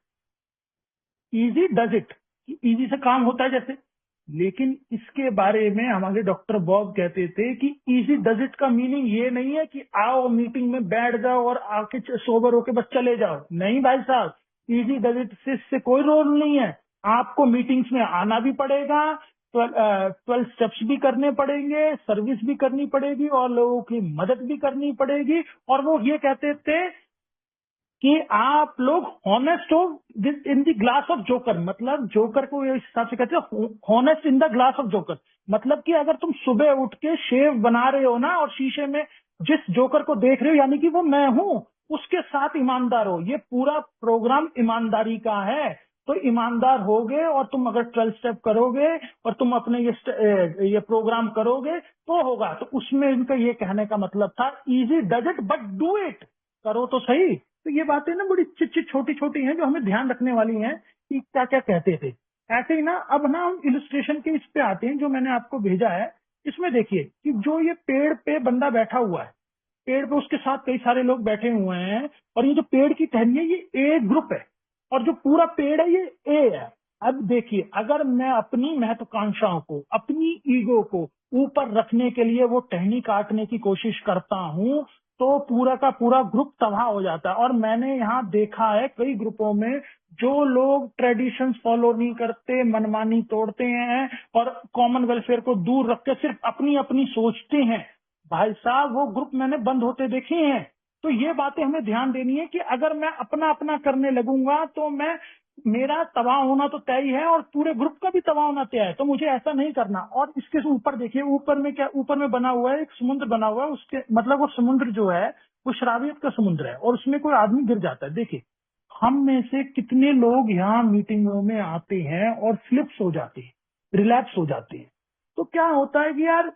easy does it, easy से काम होता है जैसे। लेकिन इसके बारे में हमारे डॉक्टर बॉब कहते थे कि इजी डज इट का मीनिंग ये नहीं है कि आओ मीटिंग में बैठ जाओ और आके सोबर होके बस चले जाओ। नहीं भाई साहब, इजी डज इट से कोई रोल नहीं है। आपको मीटिंग्स में आना भी पड़ेगा, 12 स्टेप्स भी करने पड़ेंगे, सर्विस भी करनी पड़ेगी और लोगों की मदद भी करनी पड़ेगी। और वो ये कहते थे कि आप लोग हॉनेस्ट हो in the glass of joker, मतलब जोकर को इस हिसाब से कहते हैं honest in the glass of joker. मतलब कि अगर तुम सुबह उठ के शेव बना रहे हो ना और शीशे में जिस जोकर को देख रहे हो यानी कि वो मैं हूं, उसके साथ ईमानदार हो। ये पूरा प्रोग्राम ईमानदारी का है। तो ईमानदार होगे और तुम अगर 12 स्टेप करोगे और तुम अपने ये प्रोग्राम करोगे तो होगा। तो उसमें इनका ये कहने का मतलब था easy does it but do it, करो तो सही। तो ये बातें ना बड़ी छोटी छोटी हैं जो हमें ध्यान रखने वाली हैं कि क्या क्या कहते थे। ऐसे ही ना अब ना हम इलस्ट्रेशन के इस पे आते हैं जो मैंने आपको भेजा है। इसमें देखिए कि जो ये पेड़ पे बंदा बैठा हुआ है, पेड़ पे उसके साथ कई सारे लोग बैठे हुए हैं और ये जो पेड़ की टहनी है ये ए ग्रुप है और जो पूरा पेड़ है ये ए है। अब देखिए अगर मैं अपनी महत्वाकांक्षाओं को, अपनी ईगो को ऊपर रखने के लिए वो टहनी काटने की कोशिश करता हूं तो पूरा का पूरा ग्रुप तबाह हो जाता है। और मैंने यहाँ देखा है कई ग्रुपों में जो लोग ट्रेडिशंस फॉलो नहीं करते, मनमानी तोड़ते हैं और कॉमन वेलफेयर को दूर रख के सिर्फ अपनी अपनी सोचते हैं, भाई साहब वो ग्रुप मैंने बंद होते देखे हैं। तो ये बातें हमें ध्यान देनी है कि अगर मैं अपना अपना करने लगूंगा तो मैं, मेरा तबाह होना तो तय ही है और पूरे ग्रुप का भी तबाह होना तय है। तो मुझे ऐसा नहीं करना। और इसके ऊपर देखिए, ऊपर में क्या, ऊपर में बना हुआ है एक समुद्र बना हुआ है, उसके मतलब वो समुद्र जो है वो शराबियत का समुद्र है और उसमें कोई आदमी गिर जाता है। देखिए हम में से कितने लोग यहाँ मीटिंगों में आते हैं और स्लिप्स हो जाते हैं, रिलैप्स हो जाते हैं। तो क्या होता है कि यार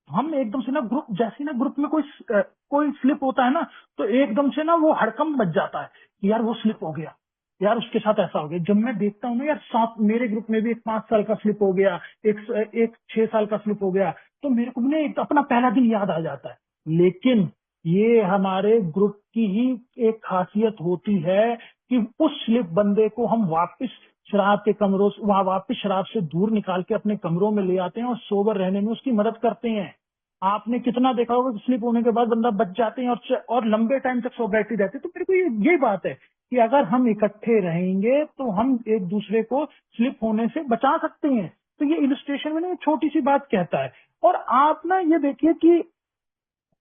हम एकदम से ना ग्रुप, जैसे ना ग्रुप में कोई स्लिप होता है ना तो एकदम से ना वो हड़कंप मच जाता है कि यार वो स्लिप हो गया, यार उसके साथ ऐसा हो गया। जब मैं देखता हूँ ना यार साथ मेरे ग्रुप में भी एक 5 साल का स्लिप हो गया, एक 6 साल का स्लिप हो गया, तो मेरे को भी ना एक अपना पहला दिन याद आ जाता है। लेकिन ये हमारे ग्रुप की ही एक खासियत होती है कि उस स्लिप बंदे को हम वापस शराब के कमरों से, वहां वापस शराब से दूर निकाल के अपने कमरों में ले आते हैं और सोबर रहने में उसकी मदद करते हैं। आपने कितना देखा होगा कि स्लिप होने के बाद बंदा बच जाते हैं और लंबे टाइम तक सोब्रिटी रहती है। तो मेरे को ये बात है कि अगर हम इकट्ठे रहेंगे तो हम एक दूसरे को स्लिप होने से बचा सकते हैं। तो ये इलस्ट्रेशन में ना एक छोटी सी बात कहता है। और आप ना ये देखिए कि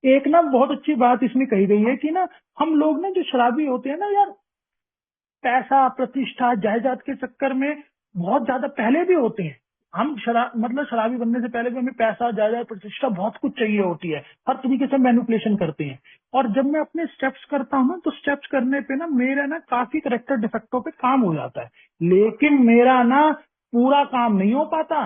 एक ना बहुत अच्छी बात इसमें कही गई है कि ना हम लोग ना जो शराबी होते हैं ना यार, पैसा प्रतिष्ठा जायदाद के चक्कर में बहुत ज्यादा पहले भी होते हैं। हम मतलब शराबी बनने से पहले भी हमें पैसा जायदाद प्रतिष्ठा बहुत कुछ चाहिए होती है, हर तरीके से मैनिपुलेशन करते हैं। और जब मैं अपने स्टेप्स करता हूँ ना तो स्टेप्स करने पे ना मेरा ना काफी करेक्टर डिफेक्टों पे काम हो जाता है। लेकिन मेरा ना पूरा काम नहीं हो पाता।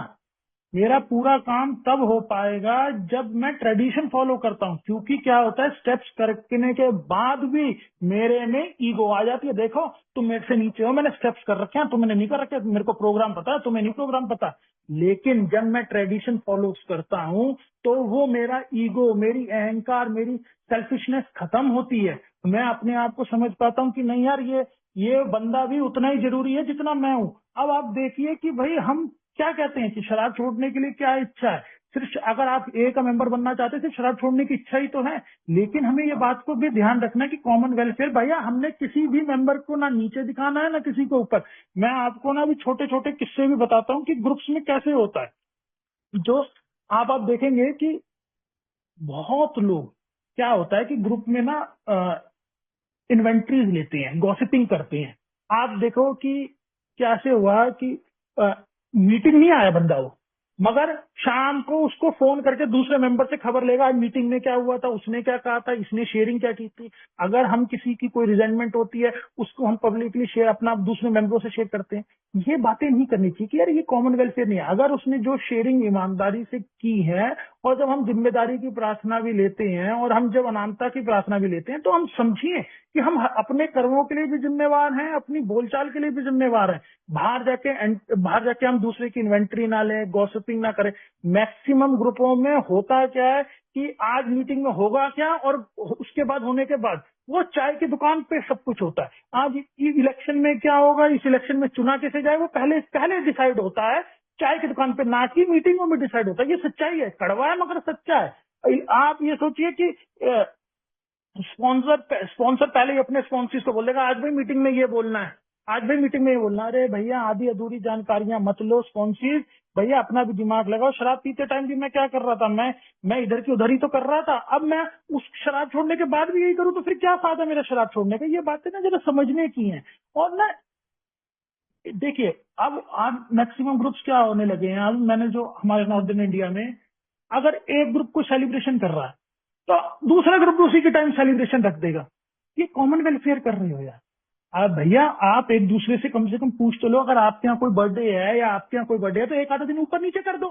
मेरा पूरा काम तब हो पाएगा जब मैं ट्रेडिशन फॉलो करता हूँ। क्योंकि क्या होता है स्टेप्स करने के बाद भी मेरे में ईगो आ जाती है, देखो तुम मेरे से नीचे हो, मैंने स्टेप्स कर रखे हैं, तुमने नहीं कर रखे, मेरे को प्रोग्राम पता है, तुम्हें नहीं प्रोग्राम पता। लेकिन जब मैं ट्रेडिशन फॉलो करता हूँ तो वो मेरा ईगो, मेरी अहंकार, मेरी सेल्फिशनेस खत्म होती है। मैं अपने आप को समझ पाता हूँ कि नहीं यार ये बंदा भी उतना ही जरूरी है जितना मैं हूँ। अब आप देखिए कि भाई हम क्या कहते हैं कि शराब छोड़ने के लिए क्या इच्छा है। सिर्फ अगर आप ए का मेंबर बनना चाहते हैं सिर्फ शराब छोड़ने की इच्छा ही तो है। लेकिन हमें ये बात को भी ध्यान रखना है कि कॉमन वेलफेयर, भैया हमने किसी भी मेंबर को ना नीचे दिखाना है ना किसी को ऊपर। मैं आपको ना भी छोटे छोटे किस्से भी बताता हूँ कि ग्रुप्स में कैसे होता है। जो आप देखेंगे कि बहुत लोग, क्या होता है कि ग्रुप में ना इन्वेंट्रीज लेते हैं, गॉसिपिंग करते हैं। आप देखो कि कैसे हुआ कि मीटिंग नहीं आया बंदा वो, मगर शाम को उसको फोन करके दूसरे मेंबर से खबर लेगा आज मीटिंग में क्या हुआ था, उसने क्या कहा था, इसने शेयरिंग क्या की थी। अगर हम किसी की कोई रिजेंटमेंट होती है उसको हम पब्लिकली शेयर अपना दूसरे मेंबरों से शेयर करते हैं। ये बातें नहीं करनी चाहिए कि यार ये कॉमन वेलफेयर नहीं है। अगर उसने जो शेयरिंग ईमानदारी से की है और जब हम जिम्मेदारी की प्रार्थना भी लेते हैं और हम जब अनामता की प्रार्थना भी लेते हैं तो हम समझिए कि हम अपने कर्मों के लिए भी जिम्मेवार हैं, अपनी बोलचाल के लिए भी जिम्मेवार हैं। बाहर जाके हम दूसरे की इन्वेंट्री ना लें, गॉसिपिंग ना करें। मैक्सिमम ग्रुपों में होता क्या है कि आज मीटिंग में होगा क्या और उसके बाद होने के बाद वो चाय की दुकान पे सब कुछ होता है। आज इलेक्शन में क्या होगा, इस इलेक्शन में चुना कैसे जाए, वो पहले पहले डिसाइड होता है चाय की दुकान पे, ना कि मीटिंगों में डिसाइड होता है। ये सच्चाई है, कड़वा है मगर सच्चा है। आप ये सोचिए कि स्पॉन्सर पहले ही अपने स्पॉन्सर्स को बोलेगा आज भाई मीटिंग में ये बोलना है, आज भाई मीटिंग में ये बोलना है। अरे भैया आधी अधूरी जानकारियां मत लो स्पॉन्सर्स, भैया अपना भी दिमाग लगाओ। शराब पीते टाइम भी मैं क्या कर रहा था, मैं इधर की उधर ही तो कर रहा था। अब मैं उस शराब छोड़ने के बाद भी यही करूं तो फिर क्या फायदा मेरा शराब छोड़ने का। ये बातें ना जरा समझने की हैं। और ना देखिए, अब मैक्सिमम ग्रुप्स क्या होने लगे हैं, अब मैंने जो हमारे नॉर्दर्न इंडिया में, अगर एक ग्रुप को सेलिब्रेशन कर रहा है तो दूसरा ग्रुप उसी के टाइम सेलिब्रेशन रख देगा। ये कॉमन वेलफेयर कर रहे हो यार। अब भैया आप एक दूसरे से कम पूछ तो लो, अगर आपके यहाँ कोई बर्थडे है या आपके यहाँ कोई बर्थडे है तो एक आधा दिन ऊपर नीचे कर दो।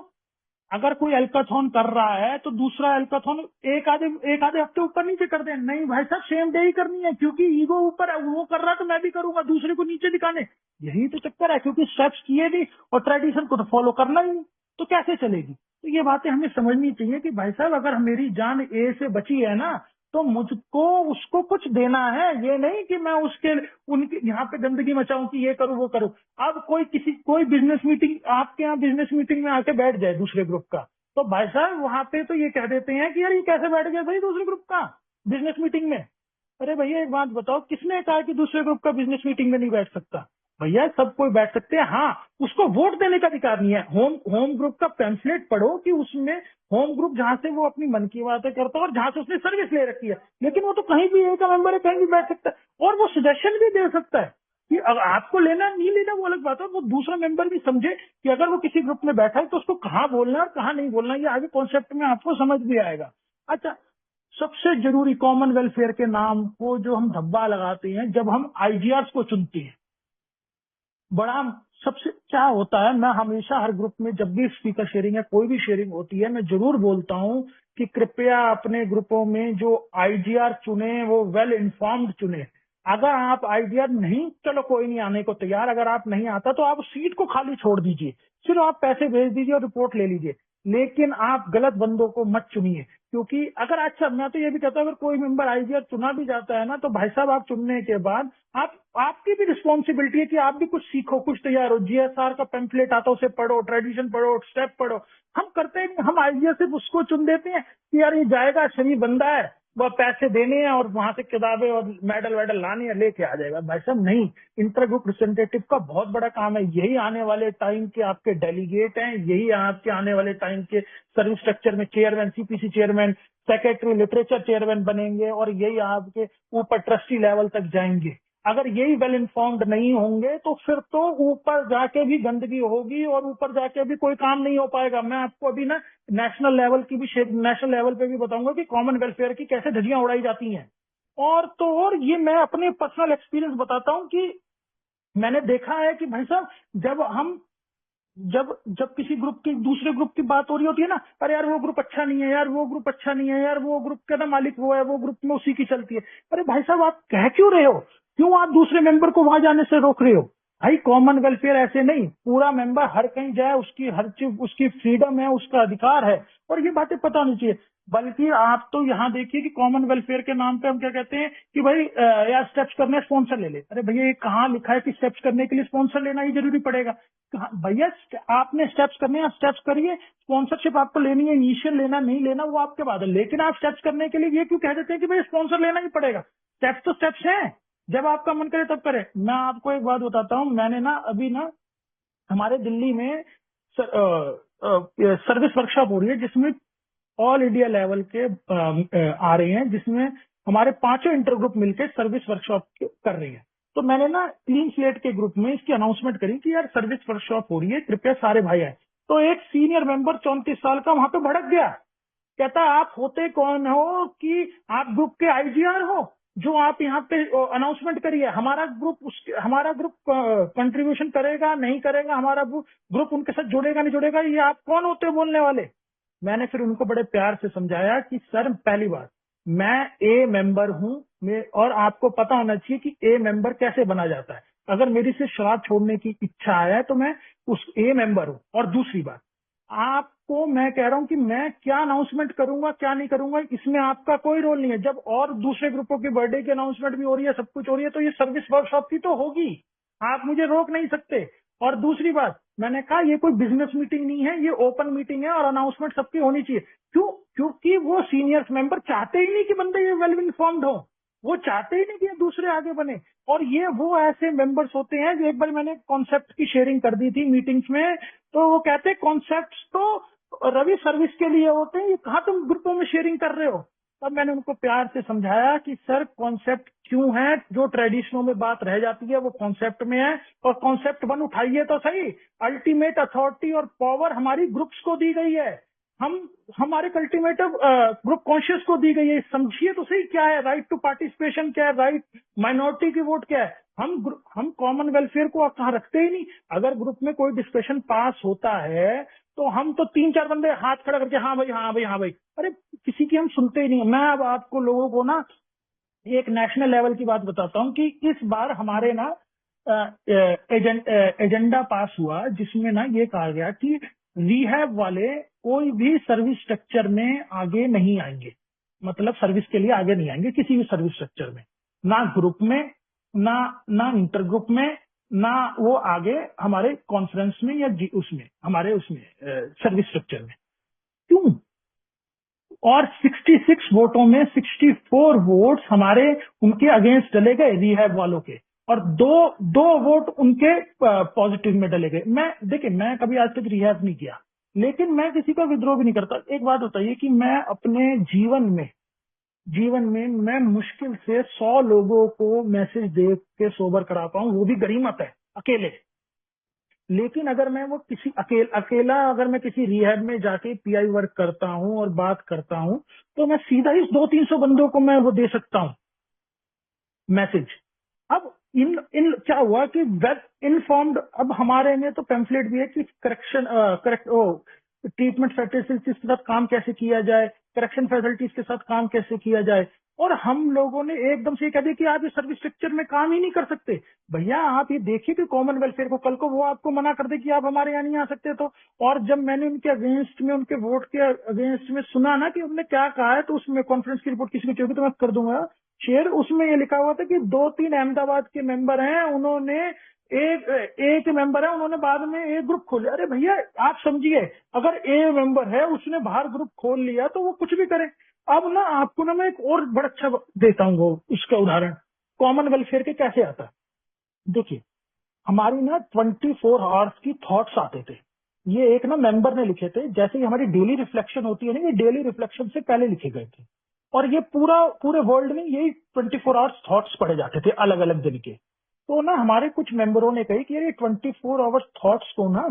अगर कोई एल्काथॉन कर रहा है तो दूसरा एल्काथॉन एक आधे हफ्ते ऊपर नीचे कर दे। नहीं भाई साहब, सेम डे ही करनी है, क्योंकि ईगो ऊपर है, वो कर रहा है तो मैं भी करूंगा, दूसरे को नीचे दिखाने। यही तो चक्कर है, क्योंकि स्टेप्स किए नहीं और ट्रेडिशन को तो फॉलो करना ही नहीं, तो कैसे चलेगी। तो ये बातें हमें समझनी चाहिए कि भाई साहब अगर मेरी जान ए से बची है ना, तो मुझको उसको कुछ देना है। ये नहीं कि मैं उसके उनके यहाँ पे गंदगी मचाऊं कि ये करूं वो करूं। अब कोई बिजनेस मीटिंग आपके यहाँ बिजनेस मीटिंग में आके बैठ जाए दूसरे ग्रुप का, तो भाई साहब वहां पे तो ये कह देते हैं कि यार ये कैसे बैठ गया भाई दूसरे ग्रुप का बिजनेस मीटिंग में। अरे भैया एक बात बताओ, किसने कहा कि दूसरे ग्रुप का बिजनेस मीटिंग में नहीं बैठ सकता। भैया सब कोई बैठ सकते हैं, हाँ उसको वोट देने का अधिकार नहीं है। होम ग्रुप का पैम्फलेट पढ़ो कि उसमें होम ग्रुप जहां से वो अपनी मन की बातें करता है और जहां से उसने सर्विस ले रखी है, लेकिन वो तो कहीं भी एक मेंबर है, कहीं भी बैठ सकता है और वो सजेशन भी दे सकता है कि अगर आपको लेना नहीं लेना वो अलग बात है। वो दूसरा मेंबर भी समझे कि अगर वो किसी ग्रुप में बैठा है तो उसको कहाँ बोलना है और कहाँ नहीं बोलना है, ये आगे कॉन्सेप्ट में आपको समझ भी आएगा। अच्छा, सबसे जरूरी कॉमन वेलफेयर के नाम को जो हम धब्बा लगाते हैं जब हम आईजीआर को चुनते हैं, बड़ा सबसे क्या होता है, मैं हमेशा हर ग्रुप में जब भी स्पीकर शेयरिंग या कोई भी शेयरिंग होती है मैं जरूर बोलता हूं कि कृपया अपने ग्रुपों में जो आईजीआर चुने वो वेल इन्फॉर्म्ड चुने। अगर आप आईजीआर नहीं, चलो कोई नहीं आने को तैयार, अगर आप नहीं आता तो आप सीट को खाली छोड़ दीजिए, सिर्फ आप पैसे भेज दीजिए और रिपोर्ट ले लीजिए, लेकिन आप गलत बंदों को मत चुनिए। क्योंकि अगर, अच्छा मैं तो ये भी कहता हूँ अगर कोई मेंबर आईजीआर चुना भी जाता है ना, तो भाई साहब आप चुनने के बाद आपकी भी रिस्पॉन्सिबिलिटी है कि आप भी कुछ सीखो, कुछ तैयार हो। जीएसआर का पेम्पलेट आता है उसे पढ़ो, ट्रेडिशन पढ़ो, स्टेप पढ़ो। हम करते हैं, हम आईजीआर सिर्फ उसको चुन देते हैं कि यार ये जाएगा, शरीफ बंदा है, वह पैसे देने हैं और वहां से किताबें और मेडल वेडल लानी है, लेके आ जाएगा। भाई साहब नहीं, इंटर ग्रुप रिप्रेजेंटेटिव का बहुत बड़ा काम है। यही आने वाले टाइम के आपके डेलीगेट हैं, यही आपके आने वाले टाइम के सर्विस स्ट्रक्चर में chairman, CPC chairman, secretary, literature chairman बनेंगे और यही आपके ऊपर ट्रस्टी लेवल तक जाएंगे। अगर यही वेल इन्फॉर्म्ड नहीं होंगे तो फिर तो ऊपर जाके भी गंदगी होगी और ऊपर जाके भी कोई काम नहीं हो पाएगा। मैं आपको अभी ना नेशनल लेवल पे भी बताऊंगा कि कॉमन वेलफेयर की कैसे धज्जियां उड़ाई जाती हैं। और तो और ये मैं अपने पर्सनल एक्सपीरियंस बताता हूँ कि मैंने देखा है कि भाई साहब जब जब किसी ग्रुप की दूसरे ग्रुप की बात हो रही होती है ना, अरे यार वो ग्रुप अच्छा नहीं है, यार वो ग्रुप अच्छा नहीं है, यार वो ग्रुप का ना मालिक वो है, वो ग्रुप में उसी की चलती है। अरे भाई साहब आप कह क्यों रहे हो, क्यों आप दूसरे मेंबर को वहां जाने से रोक रहे हो। भाई कॉमन वेलफेयर ऐसे नहीं, पूरा मेंबर हर कहीं जाए, उसकी हर चीज, उसकी फ्रीडम है, उसका अधिकार है, और ये बातें पता होनी चाहिए। बल्कि आप तो यहाँ देखिए कि कॉमन वेलफेयर के नाम पे हम क्या कहते हैं कि भाई यार स्टेप्स करने स्पॉन्सर ले ले। अरे भैया ये कहाँ लिखा है कि स्टेप्स करने के लिए स्पॉन्सर लेना ही जरूरी पड़ेगा। भैया आपने स्टेप्स करने हैं, स्टेप्स करिए, स्पॉन्सरशिप आपको लेनी है, इनिशियल लेना नहीं लेना वो आपके बाद है, लेकिन आप स्टेप्स करने के लिए ये क्यों कह देते हैं कि भाई स्पॉन्सर लेना ही पड़ेगा। स्टेप्स तो स्टेप्स हैं, जब आपका मन करे तब करे। मैं आपको एक बात बताता हूँ, मैंने ना अभी ना हमारे दिल्ली में सर्विस वर्कशॉप हो रही है जिसमें ऑल इंडिया लेवल के आ रहे हैं, जिसमें हमारे पांचों इंटर ग्रुप मिलकर सर्विस वर्कशॉप कर रही है। तो मैंने ना क्लीन स्लेट के ग्रुप में इसकी अनाउंसमेंट करी कि यार सर्विस वर्कशॉप हो रही है, कृपया सारे भाई आए। तो एक सीनियर मेंबर 34 साल का वहां पे भड़क गया, कहता आप होते कौन हो कि आप ग्रुप के आईजीआर हो जो आप यहाँ पे अनाउंसमेंट करिए, हमारा ग्रुप कंट्रीब्यूशन करेगा नहीं करेगा, हमारा ग्रुप उनके साथ जुड़ेगा नहीं जुड़ेगा, ये आप कौन होते हो बोलने वाले। मैंने फिर उनको बड़े प्यार से समझाया कि सर पहली बात मैं ए मेंबर हूं, और आपको पता होना चाहिए कि ए मेंबर कैसे बना जाता है। अगर मेरी से शराब छोड़ने की इच्छा है तो मैं उस ए मेंबर हूं। और दूसरी बात, आपको मैं कह रहा हूं कि मैं क्या अनाउंसमेंट करूंगा क्या नहीं करूंगा इसमें आपका कोई रोल नहीं है। जब और दूसरे ग्रुपों की बर्थडे की अनाउंसमेंट भी हो रही है, सब कुछ हो रही है, तो ये सर्विस वर्कशॉप की तो होगी, आप मुझे रोक नहीं सकते। और दूसरी बात, मैंने कहा ये कोई बिजनेस मीटिंग नहीं है, ये ओपन मीटिंग है और अनाउंसमेंट सबकी होनी चाहिए। क्यों? क्योंकि वो सीनियर मेंबर चाहते ही नहीं कि बंदे ये वेल इन्फॉर्म्ड हो, वो चाहते ही नहीं कि ये दूसरे आगे बने। और ये वो ऐसे मेंबर्स होते हैं जो, एक बार मैंने कॉन्सेप्ट की शेयरिंग कर दी थी मीटिंग्स में, तो वो कहते हैं कॉन्सेप्ट तो रवि सर्विस के लिए होते हैं, ये कहाँ तुम ग्रुपों में शेयरिंग कर रहे हो। तब मैंने उनको प्यार से समझाया कि सर कॉन्सेप्ट क्यों है, जो ट्रेडिशनों में बात रह जाती है वो कॉन्सेप्ट में है, और कॉन्सेप्ट 1 उठाइए तो सही। अल्टीमेट अथॉरिटी और पावर हमारी ग्रुप्स को दी गई है, हम हमारे कल्टीमेटिव ग्रुप कॉन्शियस को दी गई है। समझिए तो सही क्या है राइट टू पार्टिसिपेशन, क्या है राइट माइनॉरिटी की वोट, क्या है। हम कॉमन वेलफेयर को कहाँ रखते ही नहीं। अगर ग्रुप में कोई डिस्कशन पास होता है तो हम तो 3-4 बंदे हाथ खड़ा करके हाँ भाई हाँ भाई हाँ भाई, अरे किसी की हम सुनते ही नहीं। मैं अब आपको लोगों को ना एक नेशनल लेवल की बात बताता हूँ कि इस बार हमारे ना एजेंडा पास हुआ जिसमें ना ये कहा गया कि रिहैब वाले कोई भी सर्विस स्ट्रक्चर में आगे नहीं आएंगे, मतलब सर्विस के लिए आगे नहीं आएंगे किसी भी सर्विस स्ट्रक्चर में, ना ग्रुप में, ना ना इंटर ग्रुप में, ना वो आगे हमारे कॉन्फ्रेंस में या उसमें हमारे उसमें सर्विस स्ट्रक्चर में। क्यों? और 66 वोटों में 64 वोट्स हमारे उनके अगेंस्ट डले गए रिहैब वालों के, और दो वोट उनके पॉजिटिव में डले गए। मैं देखिए, मैं कभी आज तक रिहैब नहीं किया, लेकिन मैं किसी का विद्रोह भी नहीं करता। एक बात बताइए कि मैं अपने जीवन में मैं मुश्किल से 100 लोगों को मैसेज दे के सोबर करा पाऊं, वो भी गरीमत है अकेले। लेकिन अगर मैं वो किसी अकेला अगर मैं किसी रिहैब में जाके पीआई वर्क करता हूं और बात करता हूं, तो मैं सीधा ही 200-300 बंदों को मैं वो दे सकता हूं मैसेज। अब इन इन क्या हुआ कि वेल इनफॉर्म्ड, अब हमारे में तो पेम्फलेट भी है कि करेक्ट ट्रीटमेंट फैसिलिटीज के साथ काम कैसे किया जाए, करेक्शन फैसिलिटीज के साथ काम कैसे किया जाए। और हम लोगों ने एकदम से कह दिया कि आप इस सर्विस स्ट्रक्चर में काम ही नहीं कर सकते। भैया आप ये देखिए कि कॉमन वेलफेयर को कल को वो आपको मना कर दे कि आप हमारे यहाँ नहीं आ सकते तो। और जब मैंने उनके अगेंस्ट में, उनके वोट के अगेंस्ट में सुना ना कि उन्होंने क्या कहा है, तो उसमें कॉन्फ्रेंस की रिपोर्ट किसी को चाहिए तो मैं कर दूंगा शेयर। उसमें ये लिखा हुआ था कि 2-3 अहमदाबाद के मेंबर हैं, उन्होंने एक मेंबर है, उन्होंने बाद में एक ग्रुप खोले। अरे भैया आप समझिए, अगर ए मेंबर है उसने बाहर ग्रुप खोल लिया तो वो कुछ भी करे। अब ना आपको ना मैं एक और बड़ा अच्छा देता हूँ वो उसका उदाहरण, कॉमन वेलफेयर के कैसे आता है। देखिए हमारी ना 24 आवर्स की थॉट्स आते थे, ये एक ना मेंबर ने लिखे थे, जैसे ही हमारी डेली रिफ्लेक्शन होती है ना, ये डेली रिफ्लेक्शन से पहले लिखे गए थे। और ये पूरे वर्ल्ड में यही 24 आवर्स थॉट्स पढ़े जाते थे अलग अलग दिन के। तो ना हमारे कुछ मेंबरों ने कही कि यार ये 24 आवर्स थॉट्स को ना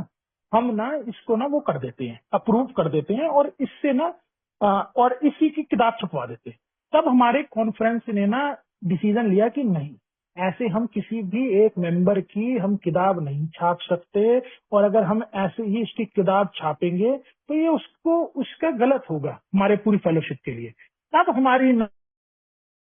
हम ना इसको ना वो कर देते हैं, अप्रूव कर देते हैं, और इससे ना और इसी की किताब छपवा देते हैं। तब हमारे कॉन्फ्रेंस ने ना डिसीजन लिया कि नहीं, ऐसे हम किसी भी एक मेंबर की हम किताब नहीं छाप सकते, और अगर हम ऐसे ही इसकी किताब छापेंगे तो ये उसका गलत होगा हमारे पूरी फेलोशिप के लिए। तब हमारी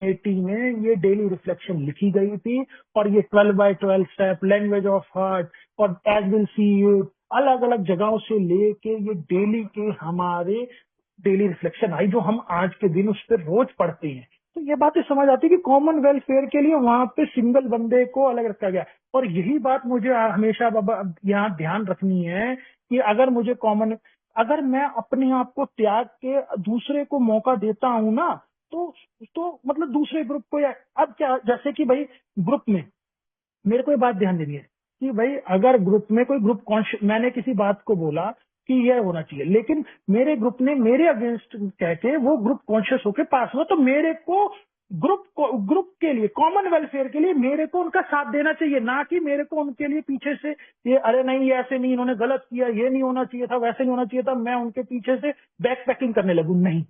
80 में ये डेली रिफ्लेक्शन लिखी गई थी, और ये 12x12 step, language of heart और एज विल सी यू, अलग अलग जगहों से लेके ये डेली के हमारे डेली रिफ्लेक्शन आई, जो हम आज के दिन उस पर रोज पढ़ते हैं। तो ये बातें समझ आती है कि कॉमन वेलफेयर के लिए वहां पे सिंगल बंदे को अलग रखा गया। और यही बात मुझे हमेशा बाबा यहाँ ध्यान रखनी है कि अगर मैं अपने आप को त्याग के दूसरे को मौका देता हूं ना, तो मतलब दूसरे ग्रुप को, या अब क्या, जैसे कि भाई ग्रुप में मेरे को ये बात ध्यान देनी है कि भाई अगर ग्रुप में कोई ग्रुप कॉन्शियस, मैंने किसी बात को बोला कि यह होना चाहिए, लेकिन मेरे ग्रुप ने मेरे अगेंस्ट कह के वो ग्रुप कॉन्शियस होके पास हुआ, तो मेरे को ग्रुप के लिए, कॉमन वेलफेयर के लिए मेरे को उनका साथ देना चाहिए, ना कि मेरे को उनके लिए पीछे से ये अरे नहीं ये ऐसे नहीं, इन्होंने गलत किया, ये नहीं होना चाहिए था, वैसे नहीं होना चाहिए था, मैं उनके पीछे से बैक पैकिंग करने लगूं। नहीं,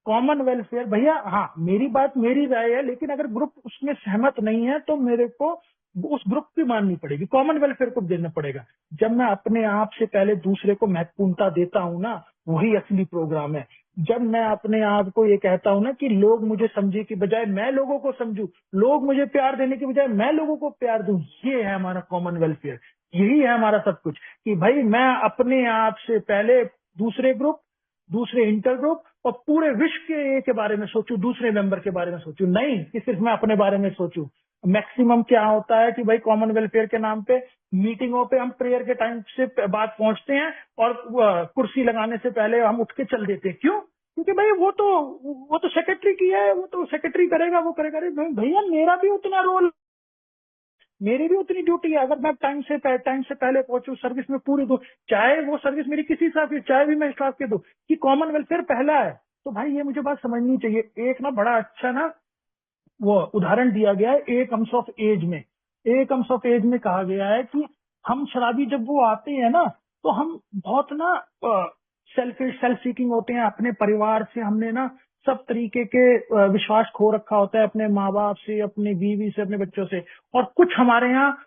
कॉमन वेलफेयर भैया, हाँ मेरी बात मेरी राय है, लेकिन अगर ग्रुप उसमें सहमत नहीं है तो मेरे को उस ग्रुप की माननी पड़ेगी, कॉमन वेलफेयर को देना पड़ेगा। जब मैं अपने आप से पहले दूसरे को महत्वपूर्णता देता हूँ ना, वही असली प्रोग्राम है। जब मैं अपने आप को ये कहता हूँ ना कि लोग मुझे समझे की बजाय मैं लोगों को समझूं, लोग मुझे प्यार देने की बजाय मैं लोगों को प्यार दूं, ये है हमारा कॉमन वेलफेयर, यही है हमारा सब कुछ। कि भाई मैं अपने आप से पहले दूसरे ग्रुप, दूसरे इंटर ग्रुप और पूरे विश्व के बारे में सोचूं, दूसरे मेंबर के बारे में सोचूं, नहीं कि सिर्फ मैं अपने बारे में सोचूं। मैक्सिमम क्या होता है कि भाई कॉमन वेलफेयर के नाम पे मीटिंगों पे हम प्रेयर के टाइम से बाद पहुंचते हैं और कुर्सी लगाने से पहले हम उठ के चल देते हैं। क्यों? क्योंकि भाई वो तो सेक्रेटरी की है, वो तो सेक्रेटरी करेगा, वो करेगा। अरे भैया मेरा भी उतना रोल, मेरी भी उतनी ड्यूटी है। अगर मैं टाइम से पहले पहुंचू, सर्विस में पूरी दूं, चाहे वो सर्विस मेरी किसी हिसाब की, चाहे भी मैं स्टाफ के दूं, कि कॉमन वेलफेयर पहला है। तो भाई ये मुझे बात समझनी चाहिए। एक ना बड़ा अच्छा ना वो उदाहरण दिया गया है ए कम्स ऑफ एज में। ए कम्स ऑफ एज में कहा गया है कि हम शराबी जब वो आते हैं ना, तो हम बहुत ना सेल्फ सीकिंग होते हैं। अपने परिवार से हमने ना सब तरीके के विश्वास खो रखा होता है, अपने माँ बाप से, अपनी बीवी से, अपने बच्चों से। और कुछ हमारे यहाँ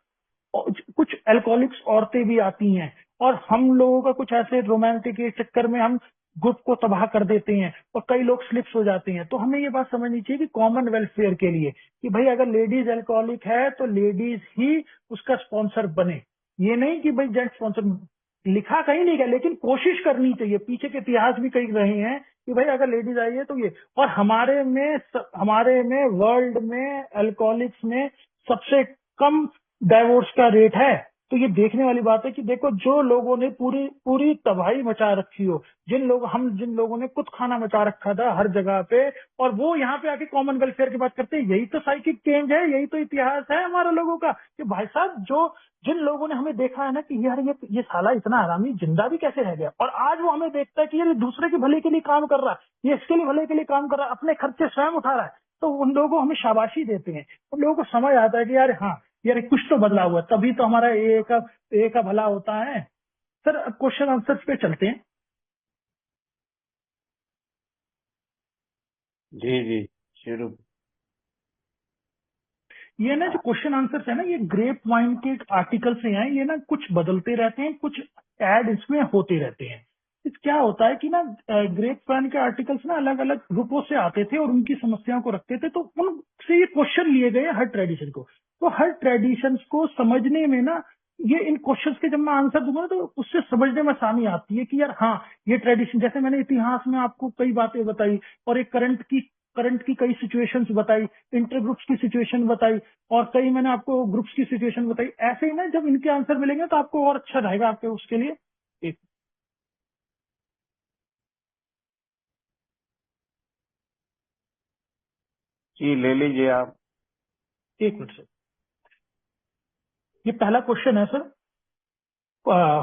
कुछ अल्कोहलिक्स औरतें भी आती हैं, और हम लोगों का कुछ ऐसे रोमांटिक के चक्कर में हम ग्रुप को तबाह कर देते हैं, और कई लोग स्लिप्स हो जाते हैं। तो हमें ये बात समझनी चाहिए कि कॉमन वेलफेयर के लिए कि भाई अगर लेडीज अल्कोहलिक है तो लेडीज ही उसका स्पॉन्सर बने। ये नहीं कि भाई जेंट्स स्पॉन्सर, लिखा कहीं नहीं गया, लेकिन कोशिश करनी चाहिए। पीछे के इतिहास भी कई रहे हैं कि भाई अगर लेडीज आई है तो ये। और हमारे में वर्ल्ड में अल्कोहलिक्स में सबसे कम डाइवोर्स का रेट है। तो ये देखने वाली बात है कि देखो, जो लोगों ने पूरी पूरी तबाही मचा रखी हो, जिन लोगों ने कुछ खाना मचा रखा था हर जगह पे, और वो यहाँ पे आके कॉमन वेलफेयर की बात करते हैं। यही तो साइकिक चेंज है, यही तो इतिहास है हमारा लोगों का कि भाई साहब, जिन लोगों ने हमें देखा है ना कि यार ये साला इतना आरामी जिंदा भी कैसे रह गया, और आज वो हमें देखता है कि यार दूसरे के भले के लिए काम कर रहा है, ये इसके लिए भले के लिए काम कर रहा है, अपने खर्चे स्वयं उठा रहा है। तो उन लोगों को हमें शाबाशी देते हैं। उन लोगों को समझ आता है कि यार हाँ, यार कुछ तो बदला हुआ है, तभी तो हमारा ए का भला होता है। सर अब क्वेश्चन आंसर पे चलते हैं। जी जी, शुरू। ये ना जो क्वेश्चन आंसर्स है ना, ये ग्रेप वाइन के आर्टिकल से हैं। ये ना कुछ बदलते रहते हैं, कुछ ऐड इसमें होते रहते हैं। इस क्या होता है कि ना ग्रेप वाइन के आर्टिकल्स ना अलग अलग ग्रुपों से आते थे और उनकी समस्याओं को रखते थे, तो उनसे ये क्वेश्चन लिए गए हर ट्रेडिशन को। तो हर ट्रेडिशन को समझने में ना, ये इन क्वेश्चंस के जब मैं आंसर दूंगा ना, तो उससे समझने में आसानी आती है कि यार हाँ, ये ट्रेडिशन, जैसे मैंने इतिहास में आपको कई बातें बताई, और एक करंट की कई सिचुएशंस बताई, इंटर ग्रुप्स की सिचुएशन बताई, और कई मैंने आपको ग्रुप्स की सिचुएशन बताई। ऐसे ही ना जब इनके आंसर मिलेंगे तो आपको और अच्छा रहेगा आपके उसके लिए। एक जी, ले लीजिए आप। एक मिनट सर, ये पहला क्वेश्चन है sir.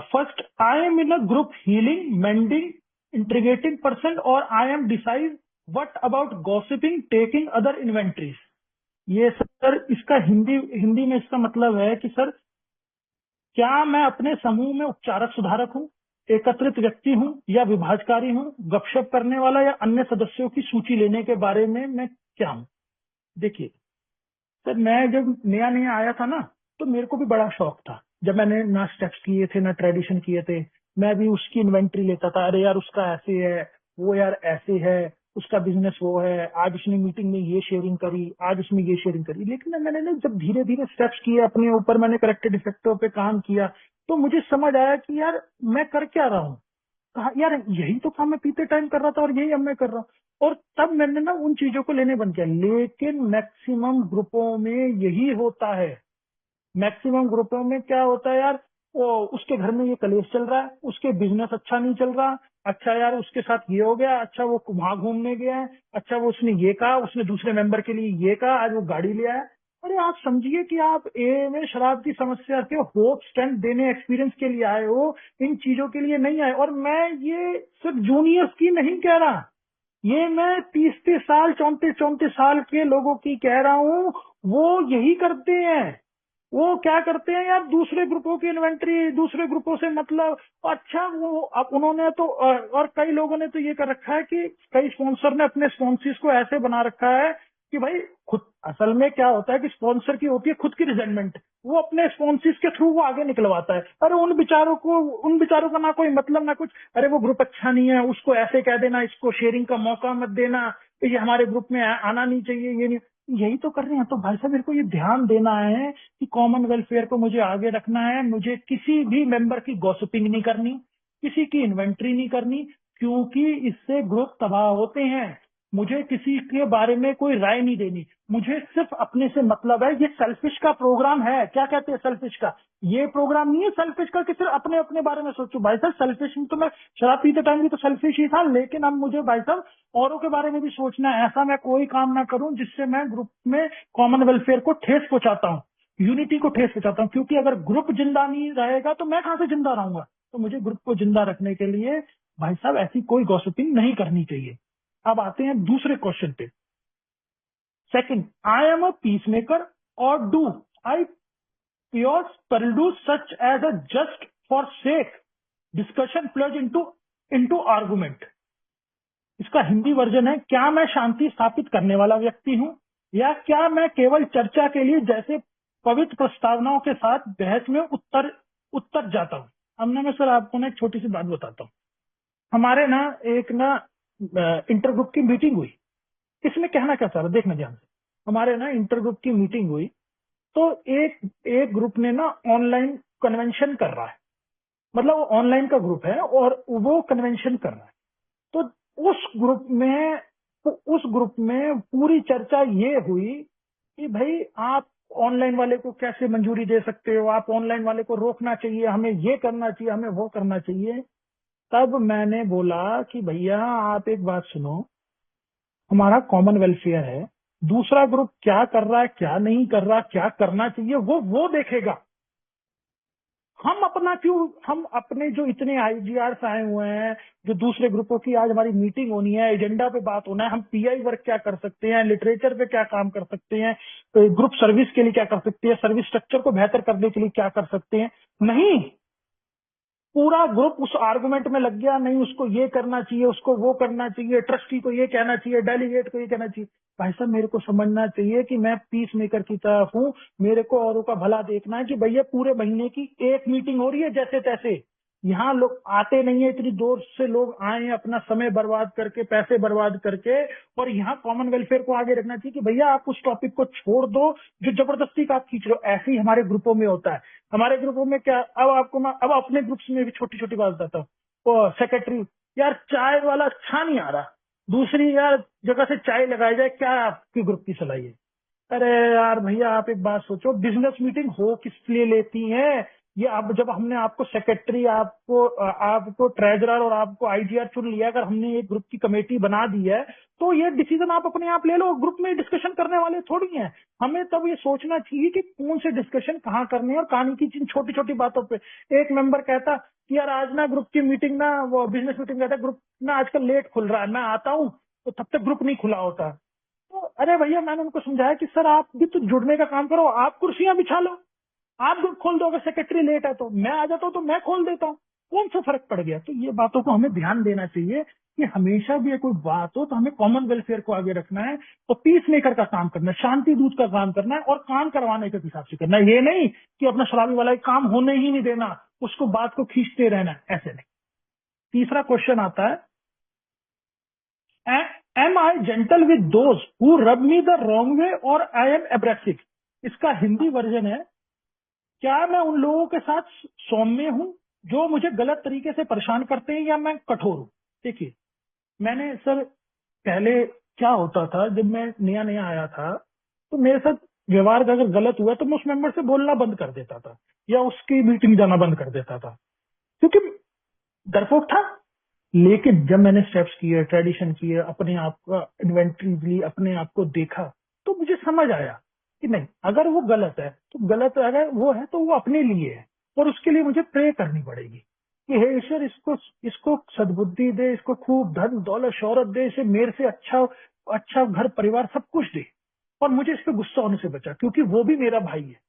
First, I am in a group healing, mending, integrating person, और I am decide what about gossiping, taking other inventories. ये सर इसका हिंदी में इसका मतलब है कि सर, क्या मैं अपने समूह में उपचारक सुधारक हूँ, एकत्रित व्यक्ति हूँ, या विभाजकारी हूँ, गपशप करने वाला, या अन्य सदस्यों की सूची लेने के बारे में मैं क्या हूँ? देखिए सर, मैं जब नया नया आया था ना, तो मेरे को भी बड़ा शौक था। जब मैंने ना स्टेप्स किए थे ना ट्रेडिशन किए थे, मैं भी उसकी इन्वेंट्री लेता था। अरे यार उसका ऐसे है, वो यार ऐसे है, उसका बिजनेस वो है, आज उसने मीटिंग में ये शेयरिंग करी, आज उसमें ये शेयरिंग करी। लेकिन ना मैंने ना जब धीरे धीरे स्टेप्स किए अपने ऊपर, मैंने करेक्टेड इफेक्टों पे काम किया, तो मुझे समझ आया कि यार मैं कर क्या रहा हूँ। कहा यार यही तो काम मैं पीते टाइम कर रहा था, और यही अब मैं कर रहा हूँ। और तब मैंने ना उन चीजों को लेने बंद किया। लेकिन मैक्सिमम ग्रुपों में यही होता है। मैक्सिमम ग्रुपों में क्या होता है यार, वो उसके घर में ये कलेश चल रहा है, उसके बिजनेस अच्छा नहीं चल रहा, अच्छा यार उसके साथ ये हो गया, अच्छा वो वहां घूमने गया है, अच्छा वो उसने ये कहा, उसने दूसरे मेंबर के लिए ये कहा, आज वो गाड़ी ले आया। अरे आप समझिए कि आप ए में शराब की समस्या के होप स्ट्रेंथ देने, एक्सपीरियंस के लिए आए हो, इन चीजों के लिए नहीं आए। और मैं ये सिर्फ जूनियर्स की नहीं कह रहा, ये मैं 30-30 साल, 34-34 साल के लोगों की कह रहा हूँ। वो यही करते हैं। वो क्या करते हैं यार, दूसरे ग्रुपों की इन्वेंट्री, दूसरे ग्रुपों से मतलब, अच्छा वो अब उन्होंने तो और कई लोगों ने तो ये कर रखा है कि कई स्पॉन्सर ने अपने स्पॉन्सर्स को ऐसे बना रखा है कि भाई खुद, असल में क्या होता है कि स्पॉन्सर की होती है खुद की रिजेंटमेंट, वो अपने स्पॉन्सर्स के थ्रू वो आगे निकलवाता है। अरे उन बेचारों का ना कोई मतलब ना कुछ। अरे वो ग्रुप अच्छा नहीं है, उसको ऐसे कह देना, इसको शेयरिंग का मौका मत देना, ये हमारे ग्रुप में आना नहीं चाहिए, ये नहीं। यही तो कर रहे हैं। तो भाई साहब मेरे को ये ध्यान देना है कि कॉमन वेलफेयर को मुझे आगे रखना है। मुझे किसी भी मेंबर की गॉसिपिंग नहीं करनी, किसी की इन्वेंट्री नहीं करनी, क्योंकि इससे ग्रुप तबाह होते हैं। मुझे किसी के बारे में कोई राय नहीं देनी, मुझे सिर्फ अपने से मतलब है। ये सेल्फिश का प्रोग्राम है, क्या कहते हैं सेल्फिश का, ये प्रोग्राम नहीं है सेल्फिश का कि सिर्फ अपने अपने बारे में सोचूं। भाई साहब सेल्फिश में तो मैं शराब पीते टाइम भी तो सेल्फिश ही था, लेकिन अब मुझे भाई साहब औरों के बारे में भी सोचना है। ऐसा मैं कोई काम ना करूं जिससे मैं ग्रुप में कॉमन वेलफेयर को ठेस पहुंचाता हूँ, यूनिटी को ठेस पहुंचाता हूँ। क्योंकि अगर ग्रुप जिंदा नहीं रहेगा तो मैं कहां से जिंदा रहूंगा। तो मुझे ग्रुप को जिंदा रखने के लिए भाई साहब ऐसी कोई गॉसिपिंग नहीं करनी चाहिए। अब आते हैं दूसरे क्वेश्चन पे। Second, I am a peace maker और do I pure pursue such as a just for sake discussion plunge into argument. इसका हिंदी वर्जन है, क्या मैं शांति स्थापित करने वाला व्यक्ति हूं या क्या मैं केवल चर्चा के लिए जैसे पवित्र प्रस्तावनाओं के साथ बहस में उत्तर उत्तर जाता हूं। अब ना मैं सर आपको ना एक छोटी सी बात बताता हूँ। हमारे ना एक ना इंटर ग्रुप की मीटिंग हुई। इसमें कहना क्या चाह रहा देखना ध्यान से। हमारे ना इंटर ग्रुप की मीटिंग हुई, तो एक एक ग्रुप ने ना ऑनलाइन कन्वेंशन कर रहा है, मतलब वो ऑनलाइन का ग्रुप है और वो कन्वेंशन कर रहा है। तो उस ग्रुप में पूरी चर्चा ये हुई कि भाई आप ऑनलाइन वाले को कैसे मंजूरी दे सकते हो, आप ऑनलाइन वाले को रोकना चाहिए, हमें ये करना चाहिए, हमें वो करना चाहिए। तब मैंने बोला कि भैया आप एक बात सुनो, हमारा कॉमन वेलफेयर है, दूसरा ग्रुप क्या कर रहा है क्या नहीं कर रहा, क्या करना चाहिए वो देखेगा। हम अपने जो इतने आईजीआर आए हुए हैं, जो दूसरे ग्रुपों की आज हमारी मीटिंग होनी है, एजेंडा पे बात होना है, हम पीआई वर्क क्या कर सकते हैं, लिटरेचर पे क्या काम कर सकते हैं, ग्रुप सर्विस के लिए क्या कर सकते हैं, सर्विस स्ट्रक्चर को बेहतर करने के लिए क्या कर सकते हैं, नहीं, पूरा ग्रुप उस आर्गुमेंट में लग गया। नहीं, उसको ये करना चाहिए, उसको वो करना चाहिए, ट्रस्टी को ये कहना चाहिए, डेलीगेट को ये कहना चाहिए। भाई साहब मेरे को समझना चाहिए कि मैं पीस मेकर की तरफ हूँ, मेरे को औरों का भला देखना है कि भैया पूरे महीने की एक मीटिंग हो रही है जैसे तैसे, यहाँ लोग आते नहीं है, इतनी दूर से लोग आए हैं अपना समय बर्बाद करके, पैसे बर्बाद करके, और यहाँ कॉमन वेलफेयर को आगे रखना चाहिए कि भैया आप उस टॉपिक को छोड़ दो जो जबरदस्ती का आप खींच रहे हो। ऐसे ही हमारे ग्रुपों में होता है। हमारे ग्रुपों में क्या, अब आपको मैं अब अपने ग्रुप्स में भी छोटी छोटी बात बताता हूँ। सेक्रेटरी, यार चाय वाला अच्छा नहीं आ रहा, दूसरी यार जगह से चाय लगाई जाए, क्या आपकी ग्रुप की सलाह है। अरे यार भैया आप एक बात सोचो, बिजनेस मीटिंग हो किस लिए लेती है। ये अब जब हमने आपको सेक्रेटरी, आपको ट्रेजरर और आपको आईजीआर चुन लिया, अगर हमने एक ग्रुप की कमेटी बना दी है तो ये डिसीजन आप अपने आप ले लो, ग्रुप में डिस्कशन करने वाले थोड़ी हैं। हमें तब ये सोचना चाहिए कि कौन से डिस्कशन कहाँ करने हैं, और कहानी की जिन छोटी छोटी बातों पे। एक मेंबर कहता कि यार आज ना ग्रुप की मीटिंग ना, वो बिजनेस मीटिंग कहता ग्रुप ना आजकल लेट खुल रहा है, मैं आता हूँ तो तब तक ग्रुप नहीं खुला होता। तो अरे भैया मैंने उनको समझाया कि सर आप भी तो जुड़ने का काम करो, आप कुर्सियां बिछा लो, आप ग्रुप खोल दो, अगर सेक्रेटरी लेट है तो मैं आ जाता हूँ तो मैं खोल देता हूँ, कौन सा फर्क पड़ गया। तो ये बातों को हमें ध्यान देना चाहिए कि हमेशा भी कोई बात हो तो हमें कॉमन वेलफेयर को आगे रखना है, तो पीस मेकर का काम करना है, शांति दूत का काम करना है, और काम करवाने के हिसाब से करना है। ये नहीं कि अपना शराबी वाला काम होने ही नहीं देना, उसको बात को खींचते रहना है, ऐसे नहीं। तीसरा क्वेश्चन आता है, am I gentle with those who rub me the wrong way और आई एम एब्रेसिव। इसका हिंदी वर्जन है, क्या मैं उन लोगों के साथ सौम्य हूं जो मुझे गलत तरीके से परेशान करते हैं, या मैं कठोर हूं। देखिए मैंने सर पहले क्या होता था, जब मैं नया नया आया था तो मेरे साथ व्यवहार का अगर गलत हुआ तो मैं उस मेंबर से बोलना बंद कर देता था या उसकी मीटिंग जाना बंद कर देता था, क्योंकि डरपोक था। लेकिन जब मैंने स्टेप्स किए, ट्रेडिशन किए, अपने आप का इन्वेंट्री ली, अपने आप को देखा, तो मुझे समझ आया कि नहीं, अगर वो गलत है तो गलत, अगर वो है तो वो अपने लिए है, और उसके लिए मुझे प्रे करनी पड़ेगी कि हे ईश्वर इसको इसको सद्बुद्धि दे, इसको खूब धन दौलत शौहरत दे, इसे मेरे से अच्छा अच्छा घर परिवार सब कुछ दे, और मुझे इस पे गुस्सा होने से बचा, क्योंकि वो भी मेरा भाई है।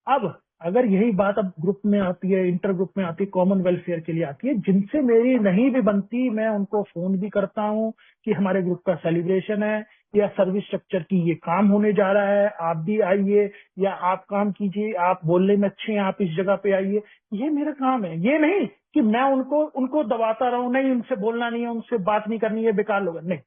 अब अगर यही बात अब ग्रुप में आती है, इंटर ग्रुप में आती है, कॉमन वेलफेयर के लिए आती है, जिनसे मेरी नहीं भी बनती, मैं उनको फोन भी करता हूँ कि हमारे ग्रुप का सेलिब्रेशन है या सर्विस स्ट्रक्चर की ये काम होने जा रहा है, आप भी आइए, या आप काम कीजिए, आप बोलने में अच्छे हैं, आप इस जगह पे आइए। ये मेरा काम है, ये नहीं कि मैं उनको उनको दबाता रहूं, नहीं उनसे बोलना नहीं है, उनसे बात नहीं करनी है, बेकार लोग नहीं।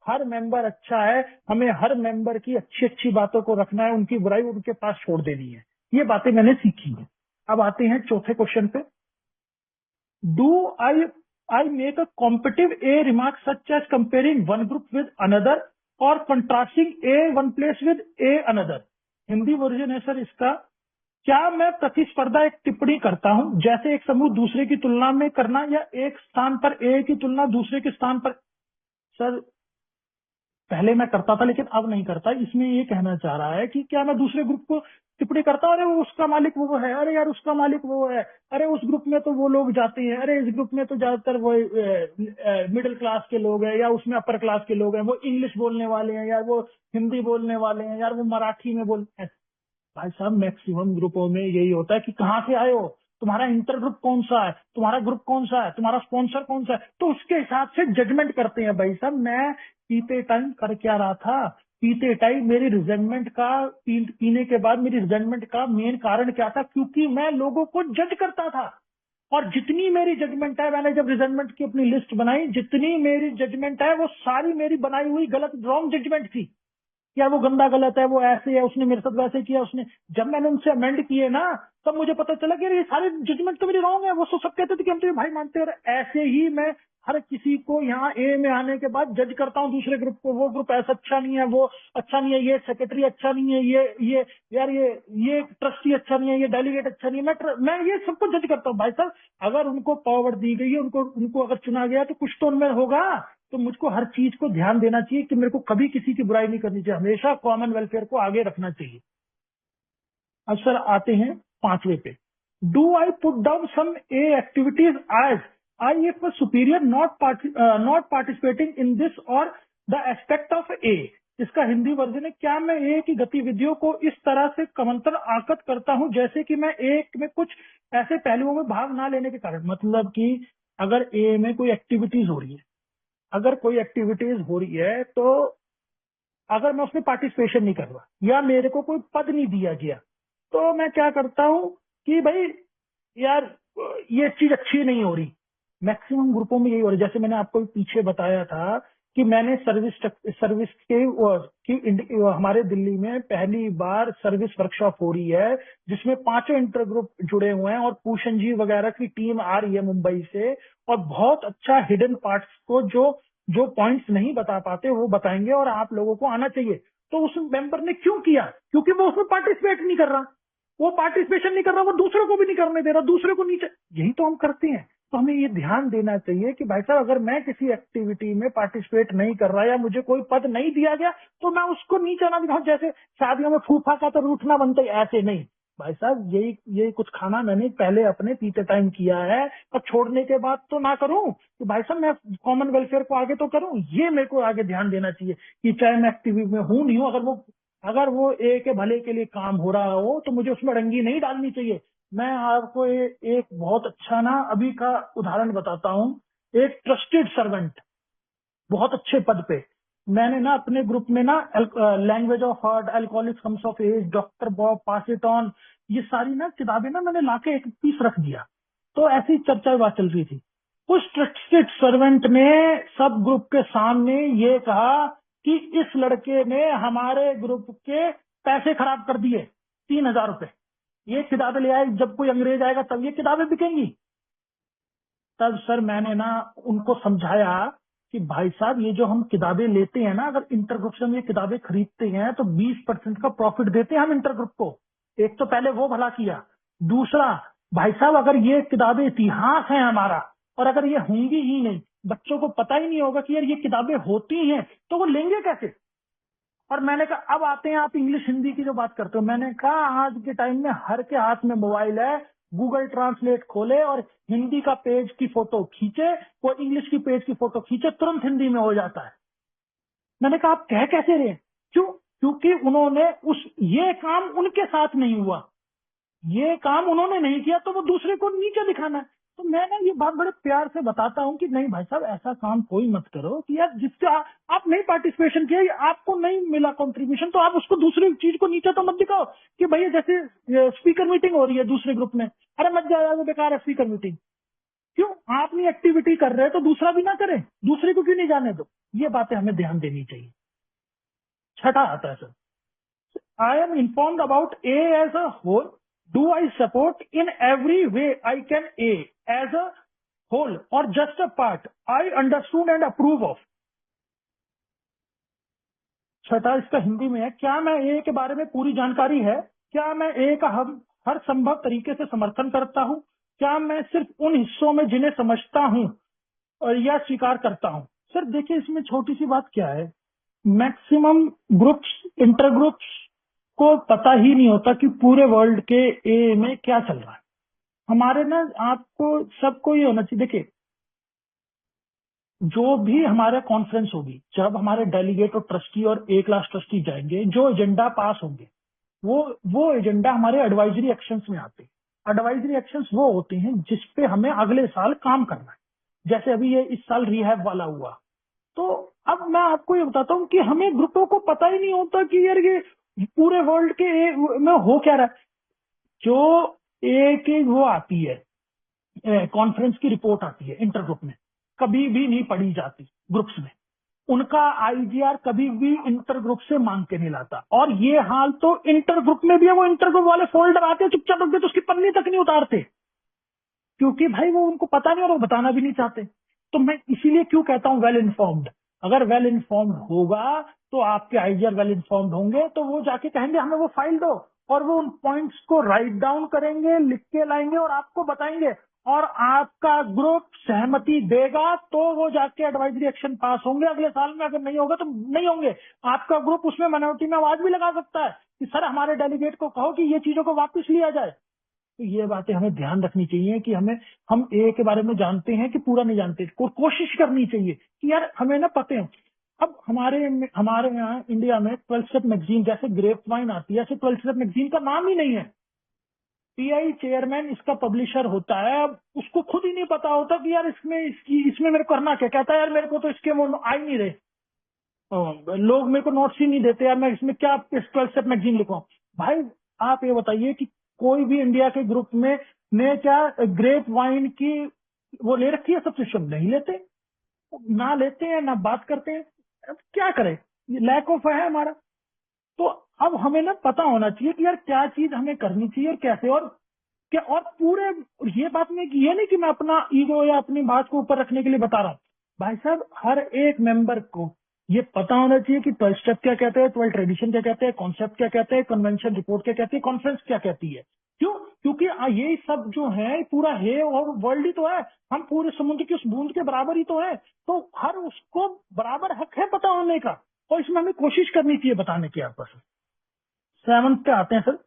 हर मेंबर अच्छा है, हमें हर मेंबर की अच्छी अच्छी बातों को रखना है, उनकी बुराई उनके पास छोड़ देनी है। ये बातें मैंने सीखी हैं। अब आते हैं चौथे क्वेश्चन पे, do I I make a competitive A remark such as comparing one group with another और contrasting A one place with A another. Hindi version है सर इसका, क्या मैं प्रतिस्पर्धा एक टिप्पणी करता हूं, जैसे एक समूह दूसरे की तुलना में करना या एक स्थान पर ए की तुलना दूसरे के स्थान पर। सर पहले मैं करता था लेकिन अब नहीं करता। इसमें ये कहना चाह रहा है कि क्या मैं दूसरे ग्रुप को टिप्पणी करता हूं, अरे वो उसका मालिक वो है, अरे यार उसका मालिक वो है, अरे उस ग्रुप में तो वो लोग जाते हैं, अरे इस ग्रुप में तो ज्यादातर वो मिडिल क्लास के लोग हैं, या उसमें अपर क्लास के लोग हैं, वो इंग्लिश बोलने वाले हैं, यार वो हिंदी बोलने वाले हैं, यार वो मराठी में बोलते हैं। भाई साहब मैक्सिमम ग्रुपों में यही होता है कि कहाँ से आए हो, तुम्हारा इंटर ग्रुप कौन सा है, तुम्हारा ग्रुप कौन सा है, तुम्हारा स्पॉन्सर कौन सा है, तो उसके हिसाब से जजमेंट करते हैं। भाई साहब मैं पीते टाइम कर क्या रहा था, पीते टाइम मेरी रिजेंटमेंट का पीने के बाद मेरी रिजेंटमेंट का मेन कारण क्या था, क्योंकि मैं लोगों को जज करता था। और जितनी मेरी जजमेंट है, मैंने जब रिजेंटमेंट की अपनी लिस्ट बनाई, जितनी मेरी जजमेंट है वो सारी मेरी बनाई हुई गलत रॉन्ग जजमेंट थी। यार वो गंदा गलत है, वो ऐसे है, उसने मेरे साथ वैसे किया, उसने जब मैंने उनसे अमेंड किए ना, तब मुझे पता चला कि यार ये सारे जजमेंट तो मेरी रॉन्ग है। वो सब कहते थे कि हम तो भाई मानते हैं। और ऐसे ही मैं हर किसी को यहाँ ए में आने के बाद जज करता हूँ दूसरे ग्रुप को, वो ग्रुप ऐसा अच्छा नहीं है, वो अच्छा नहीं है, ये सेक्रेटरी अच्छा नहीं है, ये यार ये ट्रस्टी अच्छा नहीं है, ये डेलीगेट अच्छा नहीं है। मैं ये सबको जज करता हूँ। भाई साहब अगर उनको पावर दी गई है, उनको अगर चुना गया तो कुछ तो उनमें होगा। तो मुझको हर चीज को ध्यान देना चाहिए कि मेरे को कभी किसी की बुराई नहीं करनी चाहिए, हमेशा कॉमन वेलफेयर को आगे रखना चाहिए। अब सर आते हैं पांचवे पे। Do I put down some a activities as I if superior not participating in this और द एस्पेक्ट ऑफ ए। इसका हिंदी वर्जन है, क्या मैं ए की गतिविधियों को इस तरह से कमंतर आकत करता हूं जैसे कि मैं ए में कुछ ऐसे पहलुओं में भाग ना लेने के कारण। मतलब कि अगर ए में कोई एक्टिविटीज हो रही है, अगर कोई एक्टिविटीज हो रही है तो अगर मैं उसमें पार्टिसिपेशन नहीं कर रहा या मेरे को कोई पद नहीं दिया गया, तो मैं क्या करता हूं कि भाई यार ये चीज अच्छी नहीं हो रही। मैक्सिमम ग्रुपों में यही हो रही है। जैसे मैंने आपको पीछे बताया था कि मैंने सर्विस हमारे दिल्ली में पहली बार सर्विस वर्कशॉप हो रही है, जिसमें 5 इंटर ग्रुप जुड़े हुए हैं और पूषण जी वगैरह की टीम आ रही है मुंबई से, और बहुत अच्छा हिडन पार्ट्स को जो जो पॉइंट्स नहीं बता पाते वो बताएंगे और आप लोगों को आना चाहिए। तो उस मेंबर ने क्यों किया, क्योंकि वो उसमें पार्टिसिपेट नहीं कर रहा, वो पार्टिसिपेशन नहीं कर रहा, वो दूसरों को भी नहीं करने दे रहा, दूसरे को नीचे। यही तो हम करते हैं। तो हमें ये ध्यान देना चाहिए कि भाई साहब अगर मैं किसी एक्टिविटी में पार्टिसिपेट नहीं कर रहा या मुझे कोई पद नहीं दिया गया तो मैं उसको नीचे ना दिखाऊं। जैसे शादियों में फूफा का तो रूठना बनता है, ऐसे नहीं। भाई साहब यही कुछ खाना मैंने पहले अपने पीते टाइम किया है, और छोड़ने के बाद तो ना करूं कि भाई साहब मैं कॉमन वेलफेयर को आगे तो करूं। ये मेरे को आगे ध्यान देना चाहिए कि चाहे मैं एक्टिविटी में हूं नहीं हूं, अगर वो ए के भले के लिए काम हो रहा हो तो मुझे उसमें रंगी नहीं डालनी चाहिए। मैं आपको एक बहुत अच्छा ना अभी का उदाहरण बताता हूँ। एक ट्रस्टेड सर्वेंट बहुत अच्छे पद पे, मैंने ना अपने ग्रुप में ना language of heart, alcoholics comes of age, doctor Bob, pass it on, ये सारी ना किताबें ना मैंने लाके एक पीस रख दिया। तो ऐसी चर्चा बात चल रही थी। उस ट्रस्टेड सर्वेंट ने सब ग्रुप के सामने ये कहा कि इस लड़के ने हमारे ग्रुप के पैसे खराब कर दिए, 3,000 रुपए। ये किताबें ले आए, जब कोई अंग्रेज आएगा तब ये किताबें बिकेंगी। तब सर मैंने ना उनको समझाया कि भाई साहब ये जो हम किताबें लेते हैं ना, अगर इंटर ग्रुप से हम ये किताबें खरीदते हैं तो 20% का प्रॉफिट देते हैं हम इंटर ग्रुप को। एक तो पहले वो भला किया, दूसरा भाई साहब अगर ये किताबें इतिहास है हमारा, और अगर ये होंगी ही नहीं, बच्चों को पता ही नहीं होगा कि यार ये किताबें होती हैं, तो वो लेंगे कैसे। और मैंने कहा अब आते हैं आप इंग्लिश हिंदी की जो बात करते हो, मैंने कहा आज के टाइम में हर के हाथ में मोबाइल है, गूगल ट्रांसलेट खोले और हिंदी का पेज की फोटो खींचे, वो इंग्लिश की पेज की फोटो खींचे, तुरंत हिंदी में हो जाता है। मैंने कहा आप कह कैसे रहे, क्यों, क्योंकि उन्होंने ये काम उनके साथ नहीं हुआ, ये काम उन्होंने नहीं किया, तो वो दूसरे को नीचे दिखाना है। तो मैं ना ये बात बड़े प्यार से बताता हूँ कि नहीं भाई साहब ऐसा काम कोई मत करो कि यार जिससे आप नहीं पार्टिसिपेशन किया, आपको नहीं मिला कंट्रीब्यूशन, तो आप उसको दूसरी चीज को नीचे तो मत दिखाओ कि भैया जैसे स्पीकर मीटिंग हो रही है दूसरे ग्रुप में, अरे मत जाओ वो बेकार है स्पीकर मीटिंग। क्यों, आप नहीं एक्टिविटी कर रहे तो दूसरा भी ना करे, दूसरे को क्यों नहीं जाने दो। ये बातें हमें ध्यान देनी चाहिए। छठा आता है sir, I am informed about A as a whole. Do I support in every way I can A as a whole और just a part I understood and approve of. छठा इसका हिंदी में है, क्या मैं ए के बारे में पूरी जानकारी है, क्या मैं ए का हर संभव तरीके से समर्थन करता हूँ, क्या मैं सिर्फ उन हिस्सों में जिन्हें समझता हूँ और या स्वीकार करता हूँ। सर देखिए इसमें छोटी सी बात क्या है, मैक्सिमम ग्रुप्स इंटर ग्रुप्स को पता ही नहीं होता कि पूरे वर्ल्ड के ए में क्या चल रहा है। हमारे ना आपको सबको ये होना चाहिए, देखिए जो भी हमारे कॉन्फ्रेंस होगी, जब हमारे डेलीगेट और ट्रस्टी और ए क्लास ट्रस्टी जाएंगे, जो एजेंडा पास होंगे वो एजेंडा हमारे एडवाइजरी एक्शंस में आते हैं। एडवाइजरी एक्शंस वो होते हैं जिसपे हमें अगले साल काम करना है। जैसे अभी ये इस साल रिहैब वाला हुआ, तो अब मैं आपको ये बताता हूँ कि हमें ग्रुपों को पता ही नहीं होता कि यार ये पूरे वर्ल्ड के में हो क्या रहा है। जो एक वो आती है कॉन्फ्रेंस की रिपोर्ट आती है इंटर ग्रुप में, कभी भी नहीं पढ़ी जाती ग्रुप्स में। उनका आईजीआर कभी भी इंटर ग्रुप से मांग के नहीं लाता। और ये हाल तो इंटर ग्रुप में भी है, वो इंटर ग्रुप वाले फोल्डर आते हैं चुपचाप रख देते, उसकी पन्नी तक नहीं उतारते, क्योंकि भाई वो उनको पता नहीं और वो बताना भी नहीं चाहते। तो मैं इसीलिए क्यों कहता हूं वेल इन्फॉर्म्ड। अगर वेल इन्फॉर्म्ड होगा तो आपके आईजीआर वेल इन्फॉर्म्ड होंगे, तो वो जाके कहेंगे हमें वो फाइल दो, और वो उन पॉइंट्स को राइट डाउन करेंगे, लिख के लाएंगे और आपको बताएंगे, और आपका ग्रुप सहमति देगा तो वो जाके एडवाइजरी एक्शन पास होंगे अगले साल में। अगर नहीं होगा तो नहीं होंगे। आपका ग्रुप उसमें माइनॉरिटी में आवाज भी लगा सकता है कि सर हमारे डेलीगेट को कहो कि ये चीजों को वापस लिया जाए। तो ये बातें हमें ध्यान रखनी चाहिए कि हम ए के बारे में जानते हैं कि पूरा नहीं जानते, कोशिश करनी चाहिए कि यार हमें ना पते हैं। अब हमारे हमारे यहाँ इंडिया में 12 स्टेप मैगजीन जैसे ग्रेप वाइन आती है, ऐसे 12 स्टेप मैगजीन का नाम ही नहीं है। पीआई चेयरमैन इसका पब्लिशर होता है, अब उसको खुद ही नहीं पता होता कि यार इसमें मेरे को करना क्या। कहता है यार मेरे को तो इसके वो आ ही नहीं रहे, लोग मेरे को नोट्स ही नहीं देते, यार मैं इसमें क्या 12 स्टेप मैगजीन लिखूं। भाई आप ये बताइए कि कोई भी इंडिया के ग्रुप में ने क्या ग्रेप वाइन की वो ले रखी है सब्सक्रिप्शन? नहीं लेते, ना लेते हैं ना बात करते हैं। अब क्या करें, लैक ऑफ है हमारा। तो अब हमें ना पता होना चाहिए कि यार क्या चीज हमें करनी चाहिए और कैसे, और क्या, और पूरे ये बात में कि ये नहीं कि मैं अपना ईगो या अपनी बात को ऊपर रखने के लिए बता रहा हूँ। भाई साहब हर एक मेंबर को ये पता होना चाहिए कि 12 स्टेप क्या कहते हैं, 12 ट्रेडिशन क्या कहते हैं, कॉन्सेप्ट क्या कहते हैं, कन्वेंशन रिपोर्ट क्या कहती है, कॉन्फ्रेंस क्या कहती है। क्यों? क्योंकि ये सब जो है पूरा है और वर्ल्ड ही तो है, हम पूरे समुद्र की उस बूंद के बराबर ही तो है। तो हर उसको बराबर हक है पता होने का, और इसमें हमें कोशिश करनी चाहिए बताने की। आपस सेवंथ पे आते हैं sir.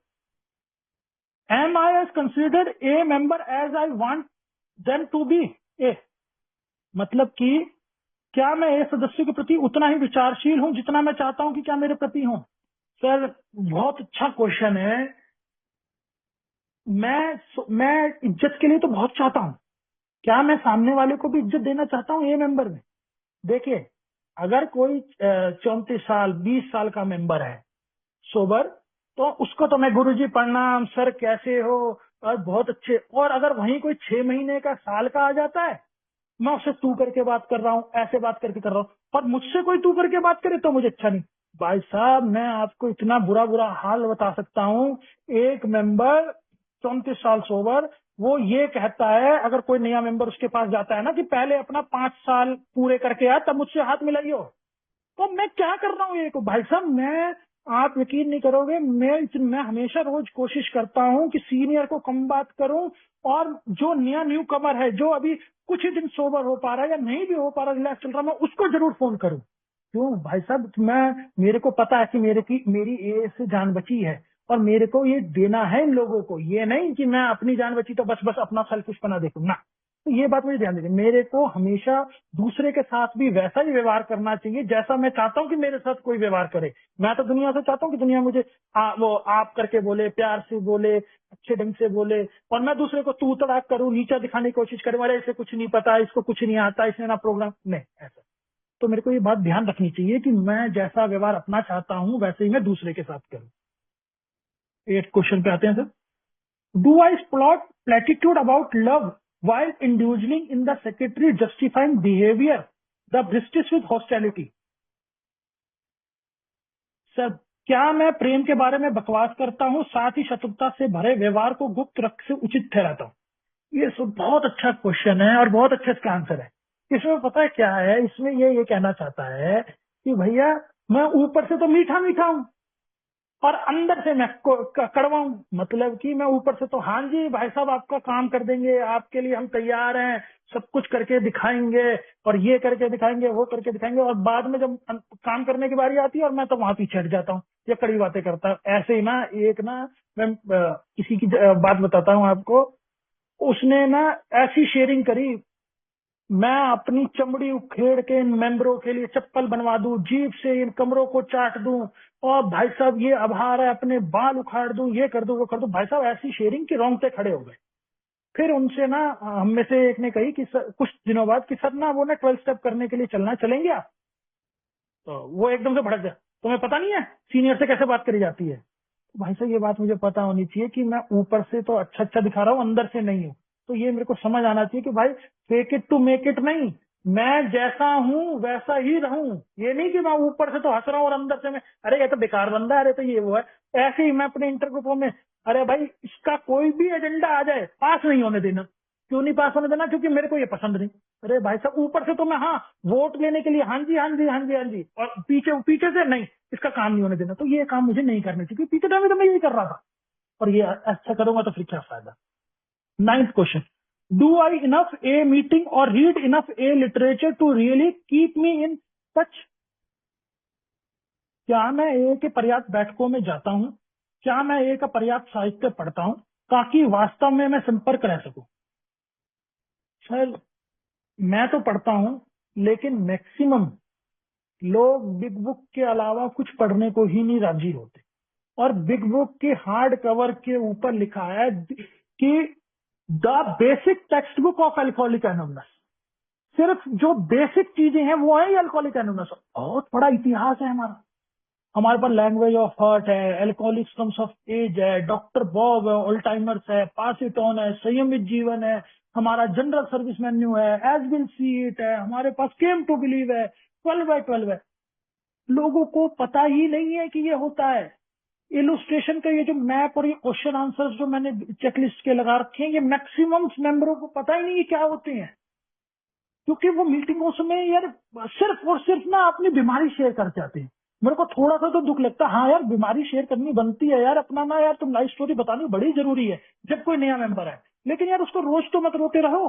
Am I as considered a member as I want them to be a? मतलब कि क्या मैं ए सदस्य के प्रति उतना ही विचारशील हूं जितना मैं चाहता हूं कि क्या मेरे प्रति हूं? सर बहुत अच्छा क्वेश्चन है। मैं इज्जत के लिए तो बहुत चाहता हूं। क्या मैं सामने वाले को भी इज्जत देना चाहता हूं ए मेंबर में? देखिए अगर कोई 34 साल 20 साल का मेंबर है सोबर, तो उसको तो मैं गुरुजी प्रणाम सर कैसे हो और बहुत अच्छे, और अगर वहीं कोई 6 महीने का साल का आ जाता है, मैं उससे तू करके बात कर रहा हूँ, ऐसे बात करके कर रहा हूँ, और मुझसे कोई तू करके बात करे तो मुझे अच्छा नहीं। भाई साहब मैं आपको इतना बुरा बुरा हाल बता सकता हूँ। एक मेंबर 34 साल सोबर, वो ये कहता है अगर कोई नया मेंबर उसके पास जाता है ना कि पहले अपना 5 साल पूरे करके आ तब मुझसे हाथ मिलाइयो। तो मैं क्या कर रहा हूँ ये को भाई साहब, मैं आप यकीन नहीं करोगे, मैं हमेशा रोज कोशिश करता हूँ कि सीनियर को कम बात करूं, और जो नया न्यू कमर है जो अभी कुछ ही दिन सोबर हो पा रहा है या नहीं भी हो पा रहा, रिलैक्स चल रहा, मैं उसको जरूर फोन करूं। क्यों भाई साहब, मेरे को पता है कि मेरी ए से जान बची है, और मेरे को ये देना है इन लोगों को। ये नहीं कि मैं अपनी जान बची तो बस बस अपना सेल्फिशपना देखूं ना। तो ये बात मुझे ध्यान दीजिए, मेरे को हमेशा दूसरे के साथ भी वैसा ही व्यवहार करना चाहिए जैसा मैं चाहता हूँ कि मेरे साथ कोई व्यवहार करे। मैं तो दुनिया से चाहता हूँ कि दुनिया मुझे वो आप करके बोले, प्यार से बोले, अच्छे ढंग से बोले, और मैं दूसरे को तू तड़ाक करूँ, नीचा दिखाने की कोशिश करूँ, अरे इसे कुछ नहीं पता, इसको कुछ नहीं आता, इसने ना प्रोग्राम नहीं ऐसा। तो मेरे को ये बात ध्यान रखनी चाहिए कि मैं जैसा व्यवहार अपना चाहता हूँ वैसे ही मैं दूसरे के साथ करूँ। 8 क्वेश्चन पे आते हैं sir. Do I plot platitude about love while indulging in the secretary justifying behavior, the bristles with hostility? Sir क्या मैं प्रेम के बारे में बकवास करता हूँ साथ ही शत्रुता से भरे व्यवहार को गुप्त रख से उचित ठहराता हूँ? ये सब बहुत अच्छा क्वेश्चन है और बहुत अच्छा इसका आंसर है। इसमें पता है क्या है, इसमें ये कहना चाहता है कि भैया मैं ऊपर से तो मीठा मीठा हूँ और अंदर से मैं कड़वा हूँ। मतलब कि मैं ऊपर से तो हाँ जी भाई साहब आपका काम कर देंगे, आपके लिए हम तैयार हैं, सब कुछ करके दिखाएंगे और ये करके दिखाएंगे वो करके दिखाएंगे, और बाद में जब काम करने की बारी आती है और मैं तो वहां पीछे हट जाता हूँ, ये कड़ी बातें करता हूँ। ऐसे ही ना एक ना मैं किसी की बात बताता हूँ आपको। उसने ना ऐसी शेयरिंग करी, मैं अपनी चमड़ी उखेड़ के इन मेंबरों के लिए चप्पल बनवा दूं, जीभ से इन कमरों को चाट दूं, और भाई साहब ये आभार है, अपने बाल उखाड़ दूं, ये कर दूं वो कर दूं। भाई साहब ऐसी शेयरिंग के रोंगटे खड़े हो गए। फिर उनसे ना हम में से एक ने कही कि सर, कुछ दिनों बाद कि सर ना वो ना 12 स्टेप करने के लिए चलना, चलेंगे आप? तो वो एकदम से भड़क गया, तुम्हें पता नहीं है सीनियर से कैसे बात करी जाती है? तो भाई साहब ये बात मुझे पता होनी चाहिए कि मैं ऊपर से तो अच्छा अच्छा दिखा रहा हूँ, अंदर से नहीं हूँ। तो ये मेरे को समझ आना चाहिए कि भाई fake it to make it नहीं, मैं जैसा हूँ वैसा ही रहूं। ये नहीं कि मैं ऊपर से तो हंस रहा हूँ और अंदर से मैं अरे ये तो बेकार बंदा है, अरे तो ये वो है। ऐसे ही मैं अपने इंटरग्रुपों में, अरे भाई इसका कोई भी एजेंडा आ जाए पास नहीं होने देना। क्यों नहीं पास होने देना? क्योंकि मेरे को ये पसंद नहीं। अरे भाई साहब ऊपर से तो मैं हाँ वोट लेने के लिए हाँ जी हाँ जी हाँ जी हाँ जी, और पीछे पीछे से नहीं, इसका काम नहीं होने देना। तो ये काम मुझे नहीं करना चाहिए क्योंकि पीछे टाइम में तो मैं यही कर रहा था, और ये अच्छा करूंगा तो फिर क्या फायदा। Ninth question, do I enough a meeting और read enough a literature to really keep me in touch? क्या मैं ए के पर्याप्त बैठकों में जाता हूँ? क्या मैं ए का पर्याप्त साहित्य पढ़ता हूँ ताकि वास्तव में मैं संपर्क रह सकूं? सर मैं तो पढ़ता हूँ, लेकिन मैक्सिमम लोग बिग बुक के अलावा कुछ पढ़ने को ही नहीं राजी होते। और बिग बुक के हार्ड कवर के ऊपर लिखा है कि the basic text book of alcoholic anonymous. सिर्फ जो बेसिक चीजें हैं वो है अल्कोहलिक एनोनिमस। बहुत बड़ा इतिहास है हमारा। हमारे पास लैंग्वेज ऑफ हर्ट है, एल्कोहलिक्स कम्स ऑफ एज है, डॉक्टर बॉब है, ओल्टाइमर्स है, पास इट ऑन है, संयमित जीवन है, हमारा जनरल सर्विस मेन्यू है, एज विल सी इट है, हमारे पास केम टू बिलीव है, 12/12 है। लोगों को पता ही नहीं है कि ये होता है। इलुस्ट्रेशन का ये जो मैप और ये क्वेश्चन आंसर्स जो मैंने चेकलिस्ट के लगा रखे हैं, ये मैक्सिमम मेंबरों को पता ही नहीं है क्या होते हैं। क्योंकि वो मीटिंगों में यार सिर्फ और सिर्फ ना अपनी बीमारी शेयर करते आते हैं। मेरे को थोड़ा सा तो दुख लगता है, हाँ यार बीमारी शेयर करनी बनती है यार, अपना ना यार तुम लाइफ स्टोरी बतानी बड़ी जरूरी है जब कोई नया मेंबर है। लेकिन यार उसको रोज तो मत रोते रहो।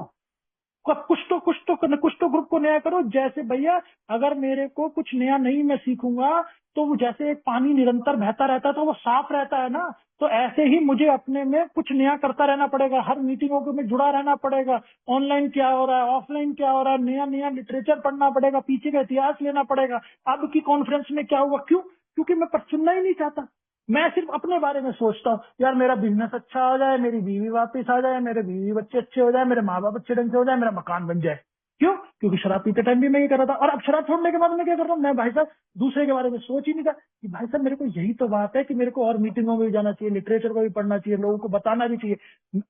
कुछ तो ग्रुप को नया करो। जैसे भैया अगर मेरे को कुछ नया नहीं मैं सीखूंगा, तो वो जैसे एक पानी निरंतर बहता रहता है तो वो साफ रहता है ना, तो ऐसे ही मुझे अपने में कुछ नया करता रहना पड़ेगा, हर मीटिंगों में जुड़ा रहना पड़ेगा। ऑनलाइन क्या हो रहा है, ऑफलाइन क्या हो रहा है, नया नया लिटरेचर पढ़ना पड़ेगा, पीछे का इतिहास लेना पड़ेगा। अब की कॉन्फ्रेंस में क्या हुआ, क्यों? क्योंकि मैं सुनना ही नहीं चाहता। मैं सिर्फ अपने बारे में सोचता हूँ, यार मेरा बिजनेस अच्छा हो जाए, मेरी बीवी वापस आ जाए, मेरे बीवी बच्चे अच्छे हो जाए, मेरे माँ बाप अच्छे ढंग से हो जाए, मेरा मकान बन जाए। क्यों? क्योंकि शराब पीते टाइम भी मैं ये कर रहा था, और अब शराब छोड़ने के बाद मैं क्या कर रहा हूँ, मैं भाई साहब दूसरे के बारे में सोच ही नहीं था कि भाई साहब मेरे को यही तो बात है कि मेरे को और मीटिंगों में भी जाना चाहिए, लिटरेचर को भी पढ़ना चाहिए, लोगों को बताना भी चाहिए।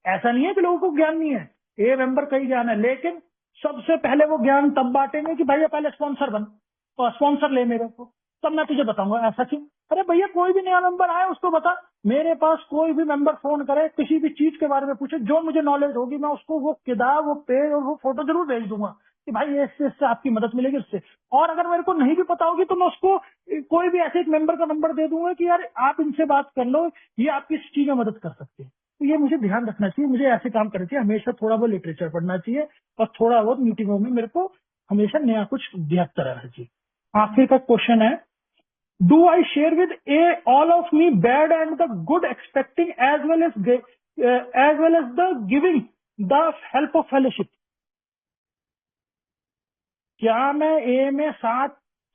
ऐसा नहीं है कि लोगों को ज्ञान नहीं है, ए मेंबर का ही ज्ञान है, लेकिन सबसे पहले वो ज्ञान तब बांटेंगे कि भैया पहले स्पॉन्सर बन और स्पॉन्सर ले मेरे को, तब मैं तुझे बताऊंगा। ऐसा क्यों? अरे भैया कोई भी नया मेंबर आए उसको बता। मेरे पास कोई भी मेंबर फोन करे, किसी भी चीज के बारे में पूछे, जो मुझे नॉलेज होगी मैं उसको वो किताब, वो पेज और वो फोटो जरूर भेज दूंगा कि भाई ये इससे आपकी मदद मिलेगी इससे। और अगर मेरे को नहीं भी पता होगी तो मैं उसको कोई भी ऐसे एक मेंबर का नंबर दे दूंगा कि यार आप इनसे बात कर लो, ये आपकी इस चीज में मदद कर सकते हैं। तो ये मुझे ध्यान रखना चाहिए, मुझे ऐसे काम करना चाहिए, हमेशा थोड़ा बहुत लिटरेचर पढ़ना चाहिए और थोड़ा बहुत मीटिंगों में मेरे को हमेशा नया कुछ ध्यान रहना चाहिए। आखिर का क्वेश्चन है, do I share with a all of me bad and the good expecting as well as the giving the help of fellowship? क्या मैं ए में साथ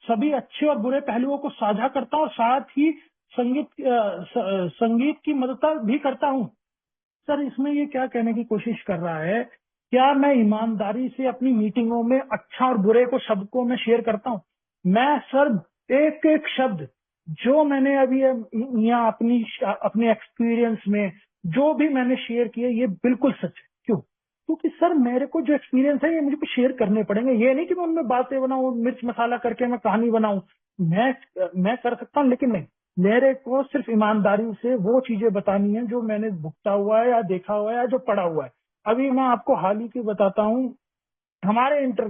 सभी अच्छे और बुरे पहलुओं को साझा करता हूँ और साथ ही संगीत की मदद भी करता हूँ? सर इसमें ये क्या कहने की कोशिश कर रहा है, क्या मैं ईमानदारी से अपनी मीटिंगों में अच्छा और बुरे को सबको मैं शेयर करता हूँ? मैं सर एक एक शब्द जो मैंने अभी यहाँ अपने एक्सपीरियंस में जो भी मैंने शेयर किए ये बिल्कुल सच है। क्यों? क्योंकि सर मेरे को जो एक्सपीरियंस है ये मुझे शेयर करने पड़ेंगे। ये नहीं कि मैं उनमें बातें बनाऊं, मिर्च मसाला करके मैं कहानी बनाऊं। मैं कर सकता हूँ लेकिन नहीं, मेरे को सिर्फ ईमानदारी से वो चीजें बतानी है जो मैंने भुगता हुआ है या देखा हुआ है या जो पढ़ा हुआ है। अभी मैं आपको हाल ही की बताता हूँ, हमारे इंटर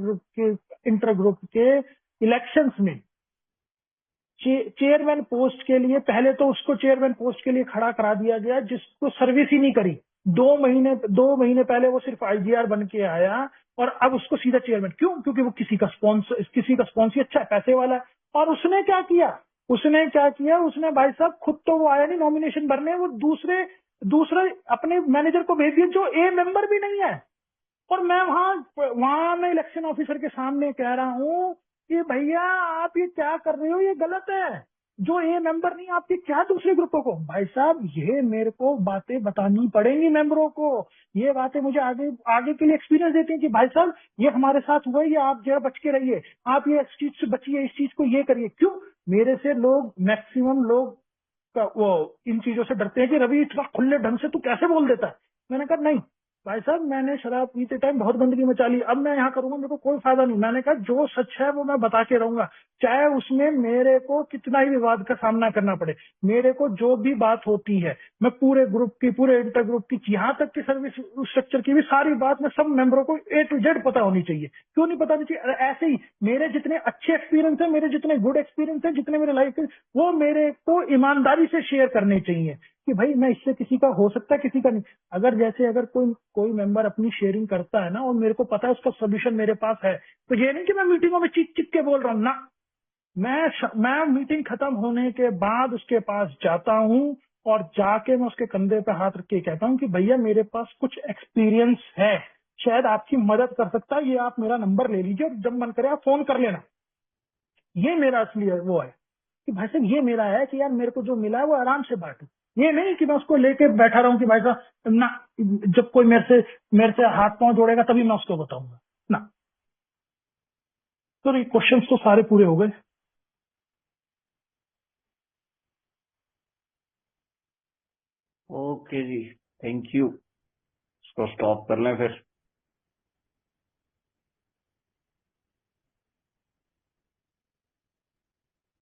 ग्रुप के इलेक्शंस में चेयरमैन पोस्ट के लिए पहले तो उसको चेयरमैन पोस्ट के लिए खड़ा करा दिया गया जिसको सर्विस ही नहीं करी। 2 महीने पहले वो सिर्फ आईजीआर बन के आया और अब उसको सीधा चेयरमैन। क्यों? क्योंकि वो किसी का स्पॉन्सर अच्छा है, पैसे वाला है। और उसने क्या किया, उसने भाई साहब खुद तो वो आया नहीं नॉमिनेशन भरने, वो दूसरे दूसरे अपने मैनेजर को भेज दिया जो ए मेंबर भी नहीं है। और मैं वहां वहां मैं इलेक्शन ऑफिसर के सामने कह रहा हूँ कि भैया आप ये क्या कर रहे हो, ये गलत है। जो ये मेंबर नहीं, आपके क्या दूसरे ग्रुपों को? भाई साहब ये मेरे को बातें बतानी पड़ेंगी मेंबरों को। ये बातें मुझे आगे आगे के लिए एक्सपीरियंस देती हैं कि भाई साहब ये हमारे साथ हुआ है, ये आप जरा बच के रहिए, आप ये इस चीज से बचिए, इस चीज को ये करिए। क्यों? मेरे से लोग, मैक्सिमम लोग वो इन चीजों से डरते हैं कि रवि इतना खुले ढंग से तू कैसे बोल देता है। मैंने कहा नहीं भाई साहब, मैंने शराब पीते टाइम बहुत गंदगी मचा ली, अब मैं यहाँ करूंगा मेरे को कोई फायदा नहीं। मैंने कहा जो सच है वो मैं बता के रहूंगा, चाहे उसमें मेरे को कितना ही विवाद का सामना करना पड़े। मेरे को जो भी बात होती है मैं पूरे ग्रुप की, पूरे इंटर ग्रुप की, यहाँ तक की सर्विस स्ट्रक्चर की भी सारी बात मैं सब मेंबरों को A to Z पता होनी चाहिए। क्यों नहीं पता होनी चाहिए? अरे ऐसे ही मेरे जितने अच्छे एक्सपीरियंस है, मेरे जितने गुड एक्सपीरियंस है, जितने मेरे लाइफ के, वो मेरे को ईमानदारी से शेयर करने चाहिए कि भाई मैं इससे किसी का हो सकता है, किसी का नहीं। अगर कोई कोई मेंबर अपनी शेयरिंग करता है ना और मेरे को पता है उसका सोल्यूशन मेरे पास है, तो ये नहीं कि मैं मीटिंगों में चीख चीख के बोल रहा हूँ ना। मैं मीटिंग खत्म होने के बाद उसके पास जाता हूँ और जाके मैं उसके कंधे पे हाथ रख के कहता हूँ कि भैया मेरे पास कुछ एक्सपीरियंस है, शायद आपकी मदद कर सकता है, ये आप मेरा नंबर ले लीजिए और जब मन करे आप फोन कर लेना। ये मेरा असली वो है कि भाई साहब ये मेरा है कि यार मेरे को जो मिला है वो आराम से बांटू। ये नहीं कि मैं उसको लेके बैठा रहूं कि भाई साहब ना, जब कोई मेरे से हाथ पांव जोड़ेगा तभी मैं उसको बताऊंगा ना। तो ये क्वेश्चंस तो सारे पूरे हो गए। ओके जी, थैंक यू। इसको स्टॉप कर लें फिर।